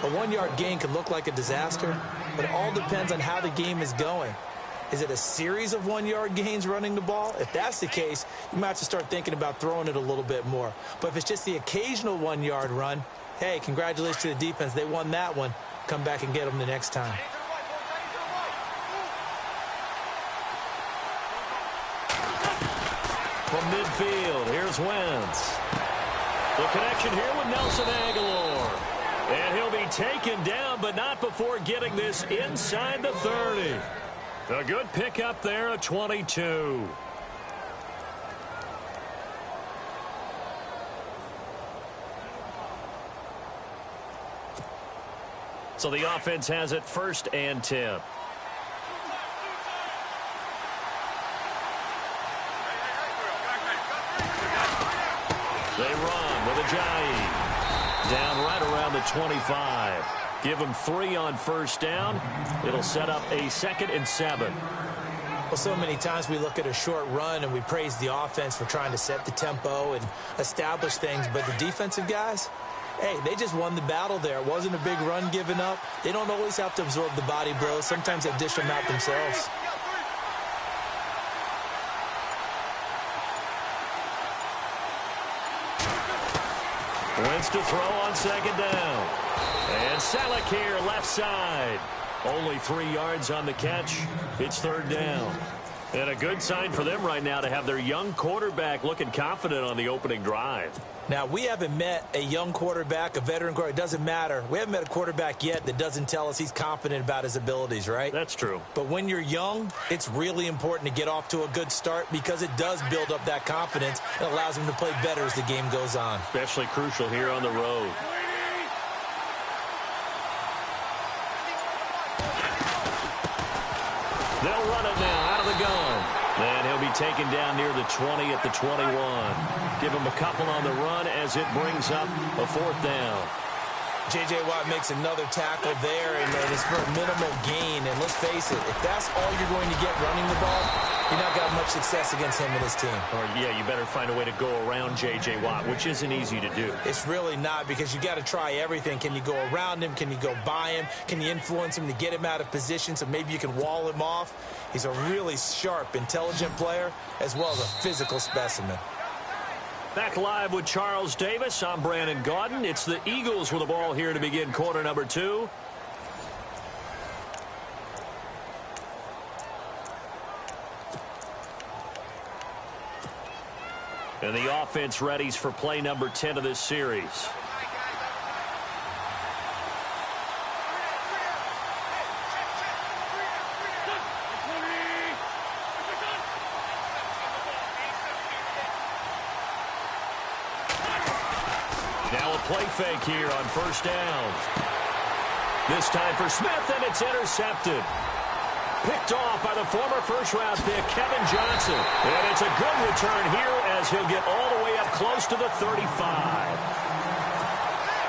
A 1-yard gain can look like a disaster, but it all depends on how the game is going. Is it a series of 1-yard gains running the ball? If that's the case, you might have to start thinking about throwing it a little bit more. But if it's just the occasional 1-yard run, hey, congratulations to the defense. They won that one. Come back and get them the next time. From midfield, here's Wentz. The connection here with Nelson Aguilar. And he'll be taken down, but not before getting this inside the 30. A good pickup there at 22. So the offense has it 1st and 10. They run with Ajayi. Down right around the 25. Give them 3 on 1st down. It'll set up a 2nd and 7. Well, so many times we look at a short run and we praise the offense for trying to set the tempo and establish things, but the defensive guys, hey, they just won the battle there. It wasn't a big run given up. They don't always have to absorb the body blows. Sometimes they dish them out themselves. Wentz to throw on 2nd down. And Salek here, left side. Only 3 yards on the catch. It's 3rd down. And a good sign for them right now to have their young quarterback looking confident on the opening drive. Now, we haven't met a young quarterback, a veteran quarterback. It doesn't matter. We haven't met a quarterback yet that doesn't tell us he's confident about his abilities, right? That's true. But when you're young, it's really important to get off to a good start because it does build up that confidence. It allows him to play better as the game goes on. Especially crucial here on the road. They'll run it now out of the gun. And he'll be taken down near the 20 at the 21. Give him a couple on the run as it brings up a 4th down. J.J. Watt makes another tackle there, and it's for a minimal gain. And let's face it, if that's all you're going to get running the ball, you're not going to have much success against him and his team. Or, yeah, you better find a way to go around J.J. Watt, which isn't easy to do. It's really not, because you got to try everything. Can you go around him? Can you go by him? Can you influence him to get him out of position so maybe you can wall him off? He's a really sharp, intelligent player, as well as a physical specimen. Back live with Charles Davis. I'm Brandon Gaudin. It's the Eagles with the ball here to begin quarter number 2. And the offense readies for play number 10 of this series. Now a play fake here on first down. This time for Smith, and it's intercepted. Picked off by the former first-round pick, Kevin Johnson. And it's a good return here as he'll get all the way up close to the 35.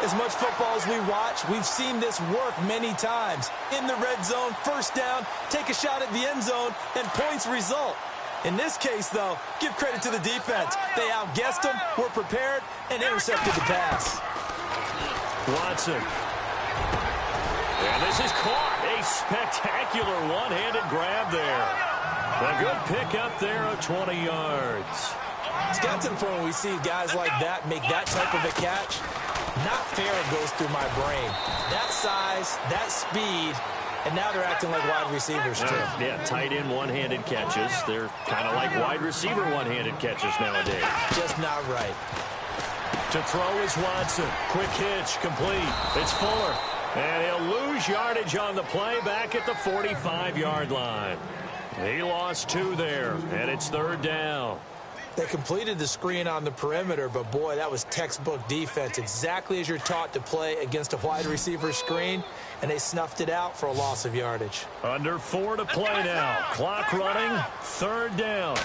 As much football as we watch, we've seen this work many times. In the red zone, first down, take a shot at the end zone, and points result. In this case, though, give credit to the defense. They outguessed them, were prepared, and intercepted the pass. Watson. And this is caught. A spectacular one-handed grab there. A good pickup there of 20 yards. It's got to the point where we see guys like that make that type of a catch. Not fair goes through my brain. That size, that speed, and now they're acting like wide receivers, too. Yeah, tight end one-handed catches. They're kind of like wide receiver one-handed catches nowadays. Just not right. To throw is Watson. Quick hitch, complete. It's Fuller. And he'll lose yardage on the play back at the 45-yard line. He lost 2 there, and it's third down. They completed the screen on the perimeter, but, boy, that was textbook defense. Exactly as you're taught to play against a wide receiver screen, and they snuffed it out for a loss of yardage. Under 4 to play now. Clock running, third down.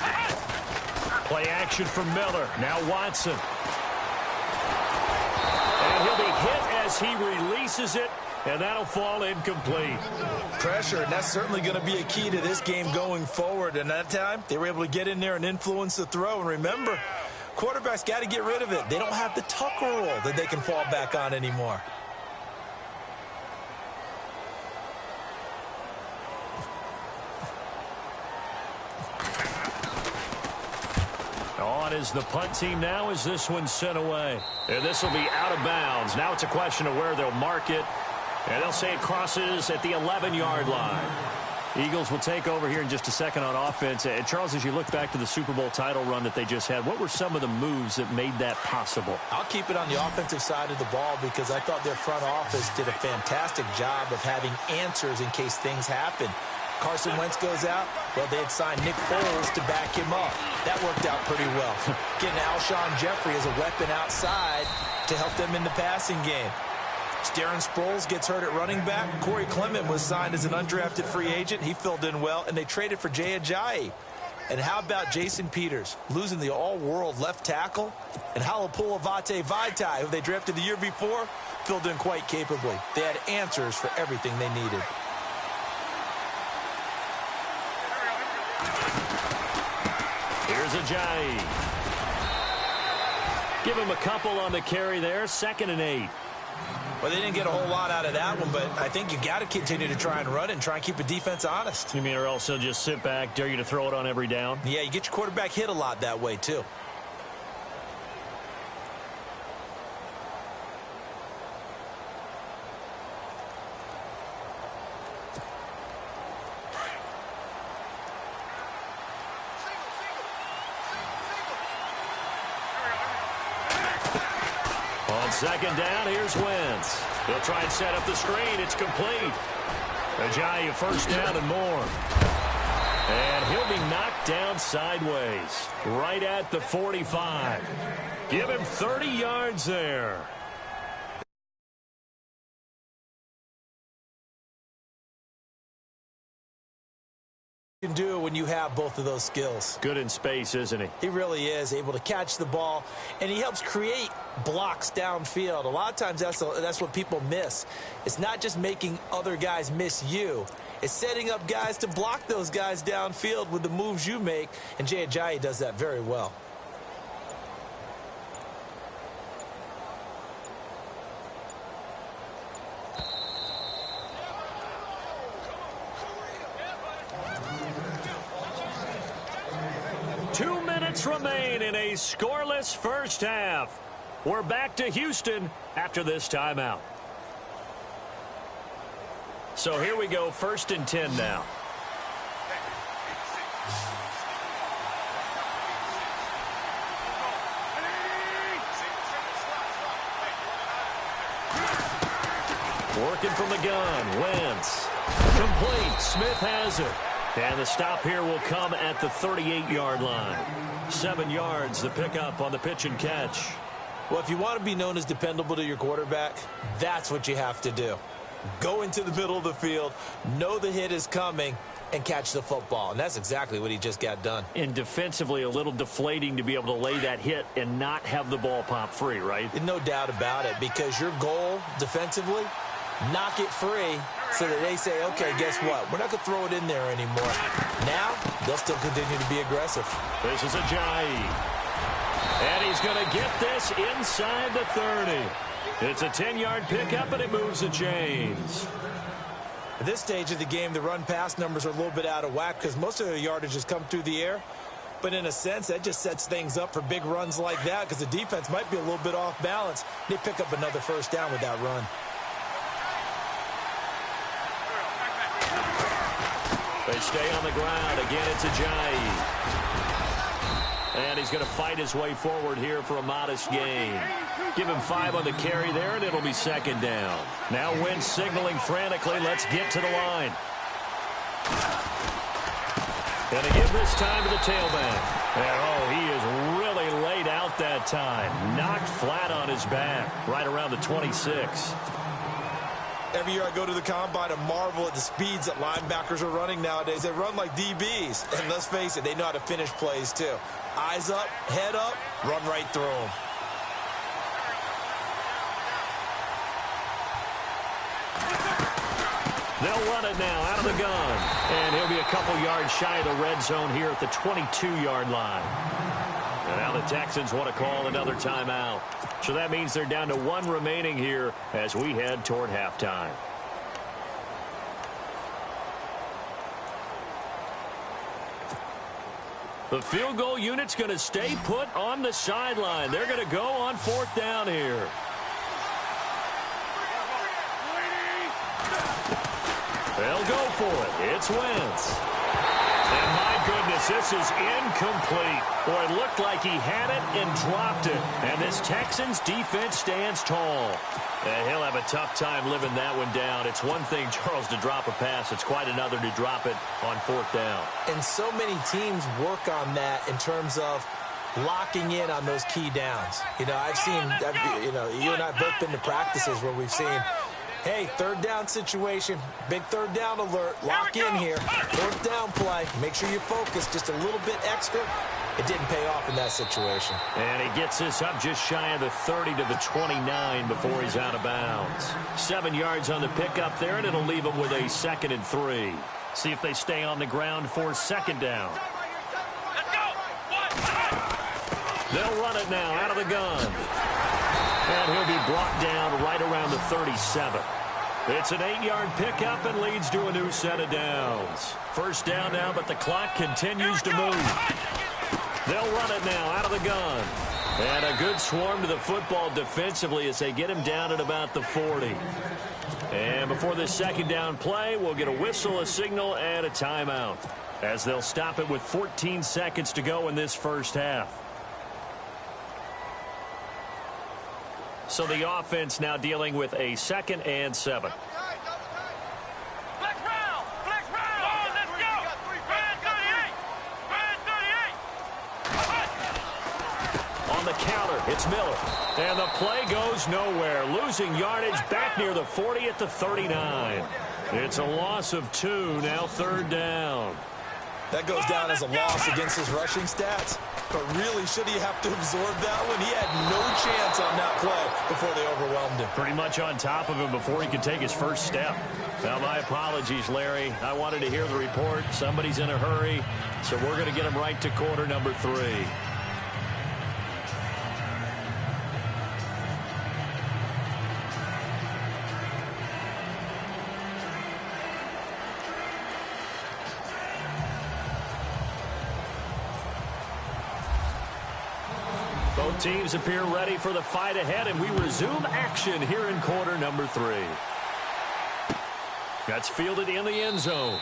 Play action for Miller. Now Watson. And he'll be hit as he releases it, and that'll fall incomplete. Pressure, and that's certainly going to be a key to this game going forward. And that time, they were able to get in there and influence the throw. And remember, quarterbacks got to get rid of it. They don't have the Tucker rule that they can fall back on anymore. On is the punt team now as this one's sent away. And this will be out of bounds. Now it's a question of where they'll mark it. And they'll say it crosses at the 11-yard line. Eagles will take over here in just a second on offense. And Charles, as you look back to the Super Bowl title run that they just had, what were some of the moves that made that possible? I'll keep it on the offensive side of the ball because I thought their front office did a fantastic job of having answers in case things happen. Carson Wentz goes out, well, they had signed Nick Foles to back him up. That worked out pretty well. Getting Alshon Jeffrey as a weapon outside to help them in the passing game. Darren Sproles gets hurt at running back. Corey Clement was signed as an undrafted free agent. He filled in well, and they traded for Jay Ajayi. And how about Jason Peters losing the all-world left tackle? And Halapoulivaati Vaitai, who they drafted the year before, filled in quite capably. They had answers for everything they needed. Here's Ajayi. Give him a couple on the carry there. 2nd and 8. Well, they didn't get a whole lot out of that one, but I think you got to continue to try and run it and try and keep the defense honest. You mean or else they'll just sit back, dare you to throw it on every down? Yeah, you get your quarterback hit a lot that way, too. On 2nd down, here's Wentz. He'll try and set up the screen. It's complete. Ajayi, first down and more. And he'll be knocked down sideways, right at the 45. Give him 30 yards there. Can do when you have both of those skills. Good in space, isn't he? He really is able to catch the ball, and he helps create blocks downfield. A lot of times that's what people miss. It's not just making other guys miss you. It's setting up guys to block those guys downfield with the moves you make, and Jay Ajayi does that very well. Remain in a scoreless first half. We're back to Houston after this timeout. So here we go, 1st and 10 now. Working from the gun, Wentz. Complete, Smith has it. And the stop here will come at the 38-yard line. 7 yards, the pickup on the pitch and catch. Well, if you want to be known as dependable to your quarterback, that's what you have to do. Go into the middle of the field, know the hit is coming, and catch the football. And that's exactly what he just got done. And defensively, a little deflating to be able to lay that hit and not have the ball pop free, right? No doubt about it, because your goal defensively, knock it free so that they say, okay, guess what? We're not going to throw it in there anymore. Now, they'll still continue to be aggressive. This is Ajayi. And he's going to get this inside the 30. It's a 10-yard pickup, and it moves the chains. At this stage of the game, the run-pass numbers are a little bit out of whack because most of the yardage has come through the air. But in a sense, that just sets things up for big runs like that because the defense might be a little bit off balance. They pick up another first down with that run. They stay on the ground. Again, it's Ajayi. And he's going to fight his way forward here for a modest gain. Give him 5 on the carry there, and it'll be second down. Now Wentz signaling frantically, let's get to the line. Going to give this time to the tailback. And, oh, he is really laid out that time. Knocked flat on his back, right around the 26. Every year I go to the combine and marvel at the speeds that linebackers are running nowadays. They run like DBs. And let's face it, they know how to finish plays too. Eyes up, head up, run right through them. They'll run it now out of the gun. And he'll be a couple yards shy of the red zone here at the 22-yard line. And now the Texans want to call another timeout. So that means they're down to 1 remaining here as we head toward halftime. The field goal unit's going to stay put on the sideline. They're going to go on 4th down here. They'll go for it. It's Wentz. And my goodness, this is incomplete. Boy, it looked like he had it and dropped it. And this Texans defense stands tall. And he'll have a tough time living that one down. It's one thing, Charles, to drop a pass. It's quite another to drop it on 4th down. And so many teams work on that in terms of locking in on those key downs. You know, I've seen, you know, you and I have both been to practices where we've seen, hey, 3rd down situation, big 3rd down alert, lock in here, 4th down play, make sure you focus just a little bit extra. It didn't pay off in that situation. And he gets this up just shy of the 30 to the 29 before he's out of bounds. 7 yards on the pickup there, and it'll leave him with a 2nd and 3. See if they stay on the ground for 2nd down. They'll run it now out of the gun. And he'll be brought down right around the 37. It's an 8-yard pickup and leads to a new set of downs. First down now, but the clock continues to move. They'll run it now out of the gun. And a good swarm to the football defensively as they get him down at about the 40. And before this 2nd down play, we'll get a whistle, a signal, and a timeout, as they'll stop it with 14 seconds to go in this first half. So the offense now dealing with a 2nd and 7. On the counter, it's Miller. And the play goes nowhere. Losing yardage back near the 40 at the 39. It's a loss of 2, now 3rd down. That goes down as a loss against his rushing stats. But really, should he have to absorb that one? He had no chance on that play before they overwhelmed him. Pretty much on top of him before he could take his first step. Now, my apologies, Larry. I wanted to hear the report. Somebody's in a hurry, so we're going to get him right to quarter number 3. Both teams appear ready for the fight ahead, and we resume action here in quarter number 3. That's fielded in the end zone.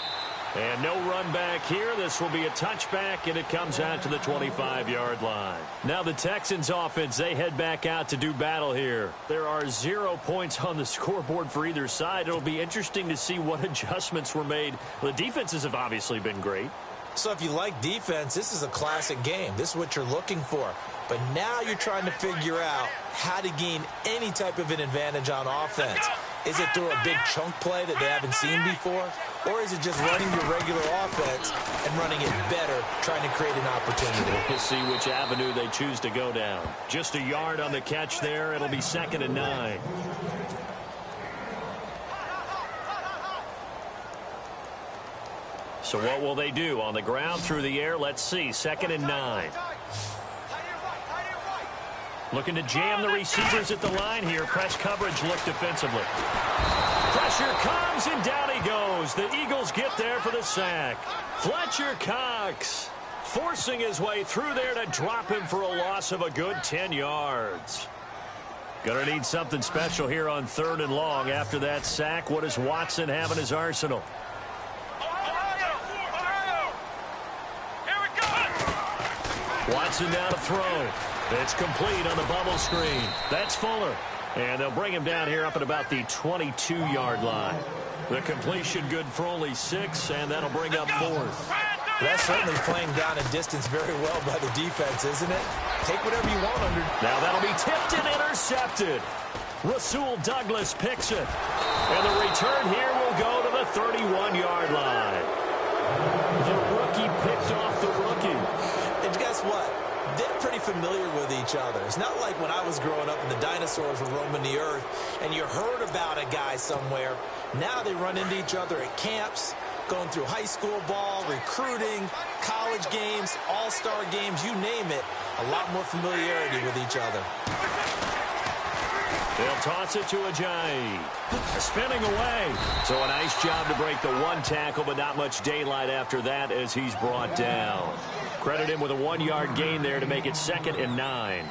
And no run back here. This will be a touchback, and it comes out to the 25-yard line. Now the Texans offense, they head back out to do battle here. There are 0 points on the scoreboard for either side. It'll be interesting to see what adjustments were made. The defenses have obviously been great. So if you like defense, this is a classic game. This is what you're looking for. But now you're trying to figure out how to gain any type of an advantage on offense. Is it through a big chunk play that they haven't seen before? Or is it just running your regular offense and running it better, trying to create an opportunity? We'll see which avenue they choose to go down. Just a yard on the catch there. It'll be 2nd and 9. So what will they do? On the ground, through the air, let's see. 2nd and 9. Looking to jam the receivers at the line here. Press coverage look defensively. Pressure comes, and down he goes. The Eagles get there for the sack. Fletcher Cox forcing his way through there to drop him for a loss of a good 10 yards. Gonna need something special here on 3rd and long. After that sack, what does Watson have in his arsenal? Watson down to throw. It's complete on the bubble screen. That's Fuller. And they'll bring him down here up at about the 22-yard line. The completion good for only 6, and that'll bring up 4th. That's certainly playing down a distance very well by the defense, isn't it? Take whatever you want under. Now that'll be tipped and intercepted. Rasul Douglas picks it. And the return here will go to the 31-yard line. The rookie picked off the rookie. And guess what? They're pretty familiar with each other. It's not like when I was growing up and the dinosaurs were roaming the earth and you heard about a guy somewhere. Now they run into each other at camps, going through high school ball, recruiting, college games, all-star games, you name it. A lot more familiarity with each other. They'll toss it to Ajayi. Spinning away. So a nice job to break the one tackle, but not much daylight after that as he's brought down. Credit him with a 1-yard gain there to make it 2nd and 9.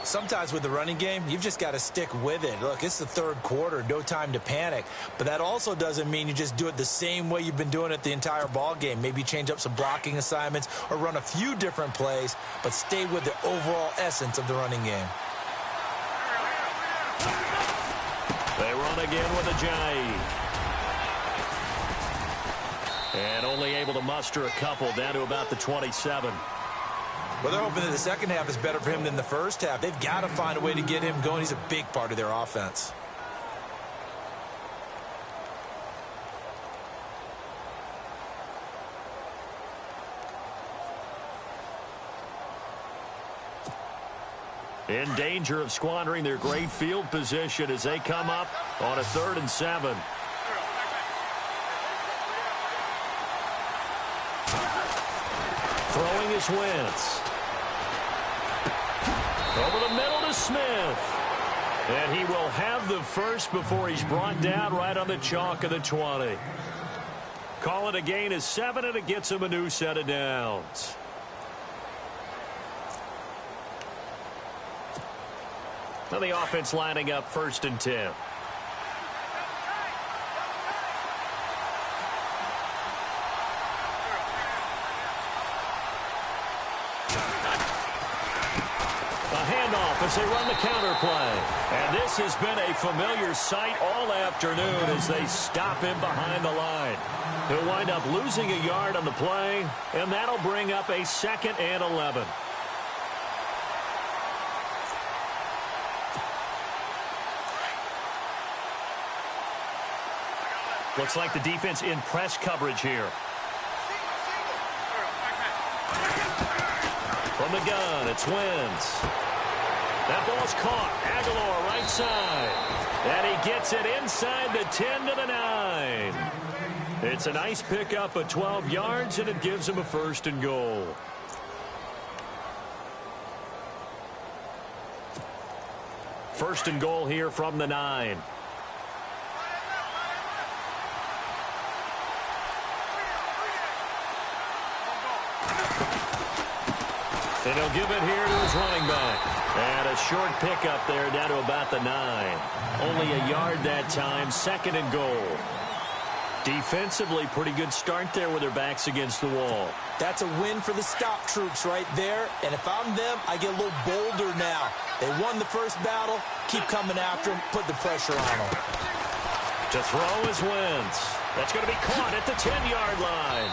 Sometimes with the running game, you've just got to stick with it. Look, it's the 3rd quarter, no time to panic. But that also doesn't mean you just do it the same way you've been doing it the entire ball game. Maybe change up some blocking assignments or run a few different plays, but stay with the overall essence of the running game. They run again with Ajayi. And only able to muster a couple down to about the 27. Well, they're hoping that the second half is better for him than the first half. They've got to find a way to get him going. He's a big part of their offense. In danger of squandering their great field position as they come up on a 3rd and 7. Throwing is Wentz. Over the middle to Smith. And he will have the first before he's brought down right on the chalk of the 20. Call it a gain of 7, and it gets him a new set of downs. Now the offense lining up 1st and 10. As they run the counter play. And this has been a familiar sight all afternoon as they stop him behind the line. He'll wind up losing a yard on the play, and that'll bring up a 2nd and 11. Looks like the defense in press coverage here. From the gun, it's Wentz. That ball's caught. Aguilar right side. And he gets it inside the 10 to the 9. It's a nice pickup of 12 yards, and it gives him a 1st and goal. First and goal here from the 9. And he'll give it here to his running back. And a short pickup there down to about the 9. Only a yard that time, 2nd and goal. Defensively, pretty good start there with their backs against the wall. That's a win for the stop troops right there. And if I'm them, I get a little bolder now. They won the first battle. Keep coming after them. Put the pressure on them. To throw is Wentz. That's going to be caught at the 10-yard line.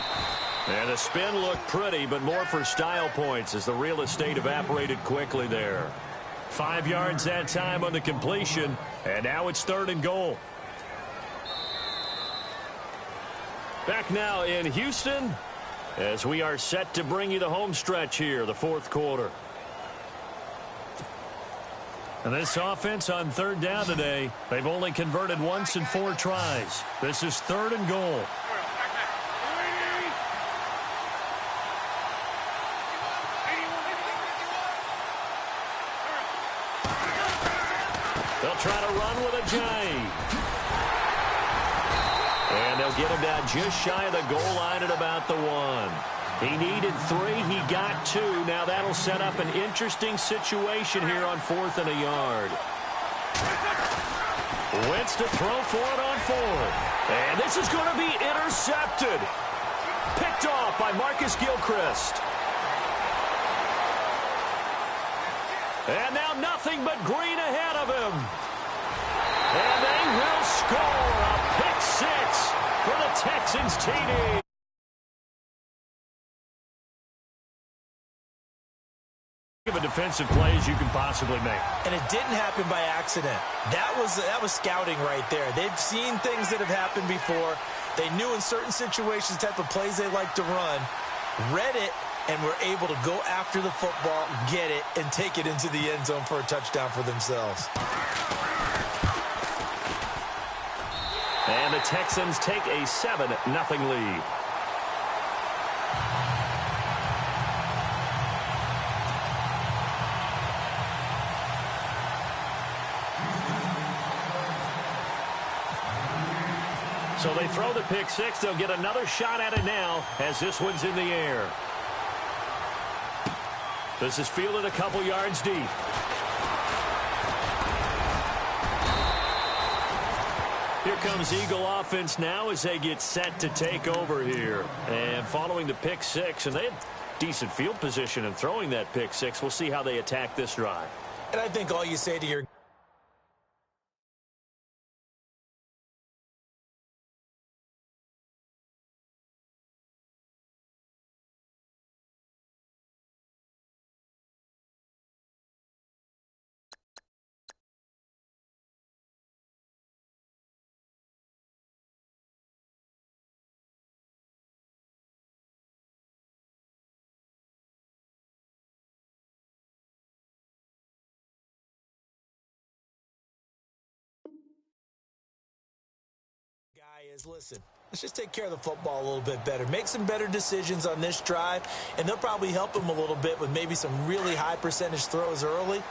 And the spin looked pretty, but more for style points as the real estate evaporated quickly there. 5 yards that time on the completion, and now it's 3rd and goal. Back now in Houston as we are set to bring you the home stretch here, the 4th quarter. And this offense on 3rd down today, they've only converted once in 4 tries. This is 3rd and goal. They'll try to run with a J. And they'll get him down just shy of the goal line at about the 1. He needed 3. He got 2. Now that'll set up an interesting situation here on 4th and a yard. Wentz to throw for it on 4th. And this is going to be intercepted. Picked off by Marcus Gilchrist. And now nothing but green ahead of him. And they will score a pick 6 for the Texans TD. Of a defensive play as you can possibly make. And it didn't happen by accident. That was scouting right there. They've seen things that have happened before. They knew in certain situations the type of plays they like to run, read it, and were able to go after the football, get it, and take it into the end zone for a touchdown for themselves. And the Texans take a 7-0 lead. So they throw the pick 6. They'll get another shot at it now as this one's in the air. This is fielded a couple yards deep. Here comes Eagle offense now as they get set to take over here. And following the pick 6, and they had decent field position in throwing that pick 6. We'll see how they attack this drive. And I think all you say to your is, listen, let's just take care of the football a little bit better. Make some better decisions on this drive, and they'll probably help him a little bit with maybe some really high percentage throws early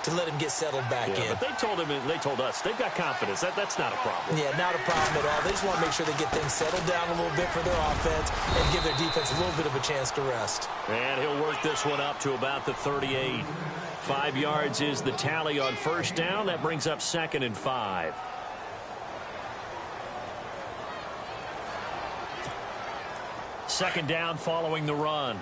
to let him get settled back in. But they told him, and they told us, they've got confidence. That's not a problem. Yeah, not a problem at all. They just want to make sure they get things settled down a little bit for their offense and give their defense a little bit of a chance to rest. And he'll work this one up to about the 38. 5 yards is the tally on 1st down. That brings up 2nd and 5. Second down following the run.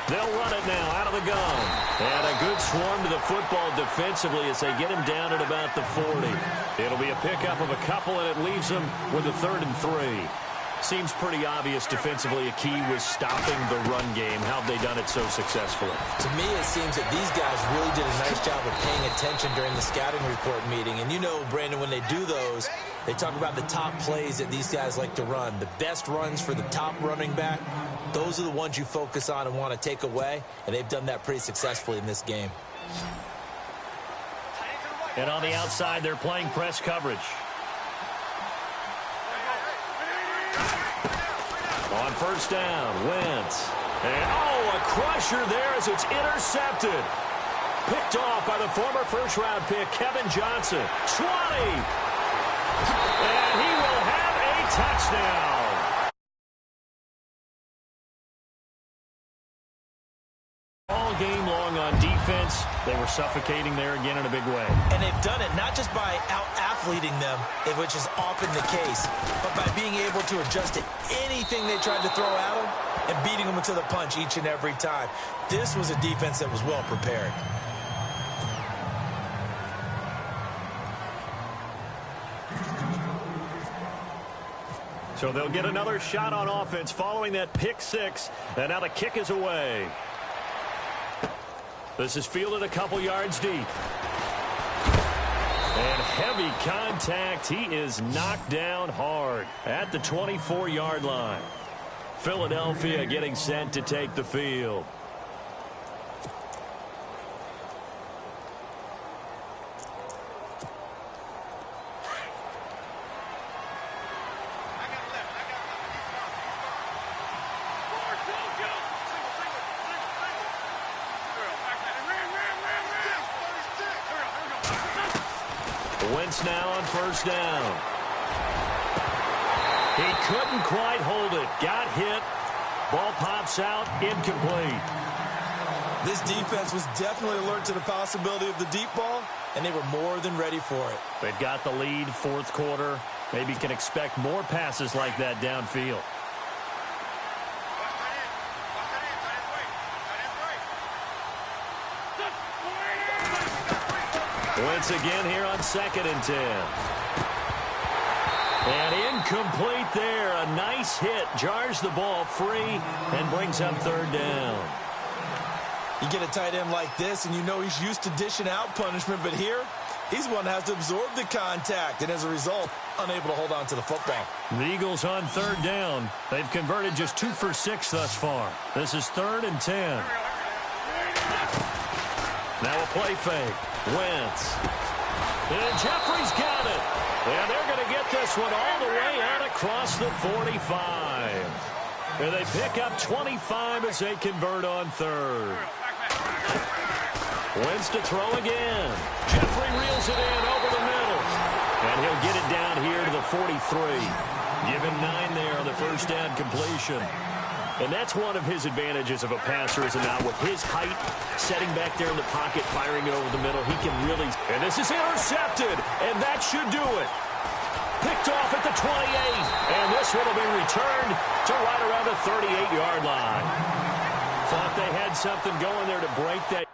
They'll run it now out of the gun. And a good swarm to the football defensively as they get him down at about the 40. It'll be a pickup of a couple, and it leaves them with a 3rd and 3. Seems pretty obvious defensively a key was stopping the run game. How have they done it so successfully? To me, it seems that these guys really did a nice job of paying attention during the scouting report meeting. And you know, Brandon, when they do those, they talk about the top plays that these guys like to run. The best runs for the top running back, those are the ones you focus on and want to take away. And they've done that pretty successfully in this game. And on the outside, they're playing press coverage. On 1st down, Wentz. And, a crusher there as it's intercepted. Picked off by the former first-round pick, Kevin Johnson. 20. And he will have a touchdown. All game long on defense, they were suffocating there again in a big way. And they've done it not just by out-athleting them, which is often the case, but by being able to adjust to anything they tried to throw at them and beating them to the punch each and every time. This was a defense that was well prepared. So they'll get another shot on offense following that pick six. And now the kick is away. This is fielded a couple yards deep. And heavy contact. He is knocked down hard at the 24-yard line. Philadelphia getting set to take the field. Wentz now on first down. He couldn't quite hold it. Got hit. Ball pops out. Incomplete. This defense was definitely alert to the possibility of the deep ball, and they were more than ready for it. They've got the lead, fourth quarter. Maybe can expect more passes like that downfield. Wentz again here on 2nd and 10. And incomplete there. A nice hit. Jars the ball free and brings up third down. You get a tight end like this, and you know he's used to dishing out punishment, but here, he's one that has to absorb the contact, and as a result, unable to hold on to the football. The Eagles on third down. They've converted just 2 for 6 thus far. This is 3rd and 10. Now a play fake. Wentz. And Jeffrey's got it. And they're going to get this one all the way out across the 45. And they pick up 25 as they convert on third. Wentz to throw again. Jeffrey reels it in over the middle. And he'll get it down here to the 43. Give him 9 there on the first down completion. And that's one of his advantages of a passer, is now with his height, setting back there in the pocket, firing it over the middle. He can really... And this is intercepted, and that should do it. Picked off at the 28, and this one will be returned to right around the 38-yard line. Thought they had something going there to break that.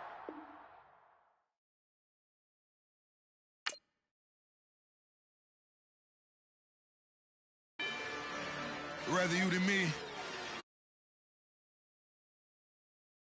Rather you than me.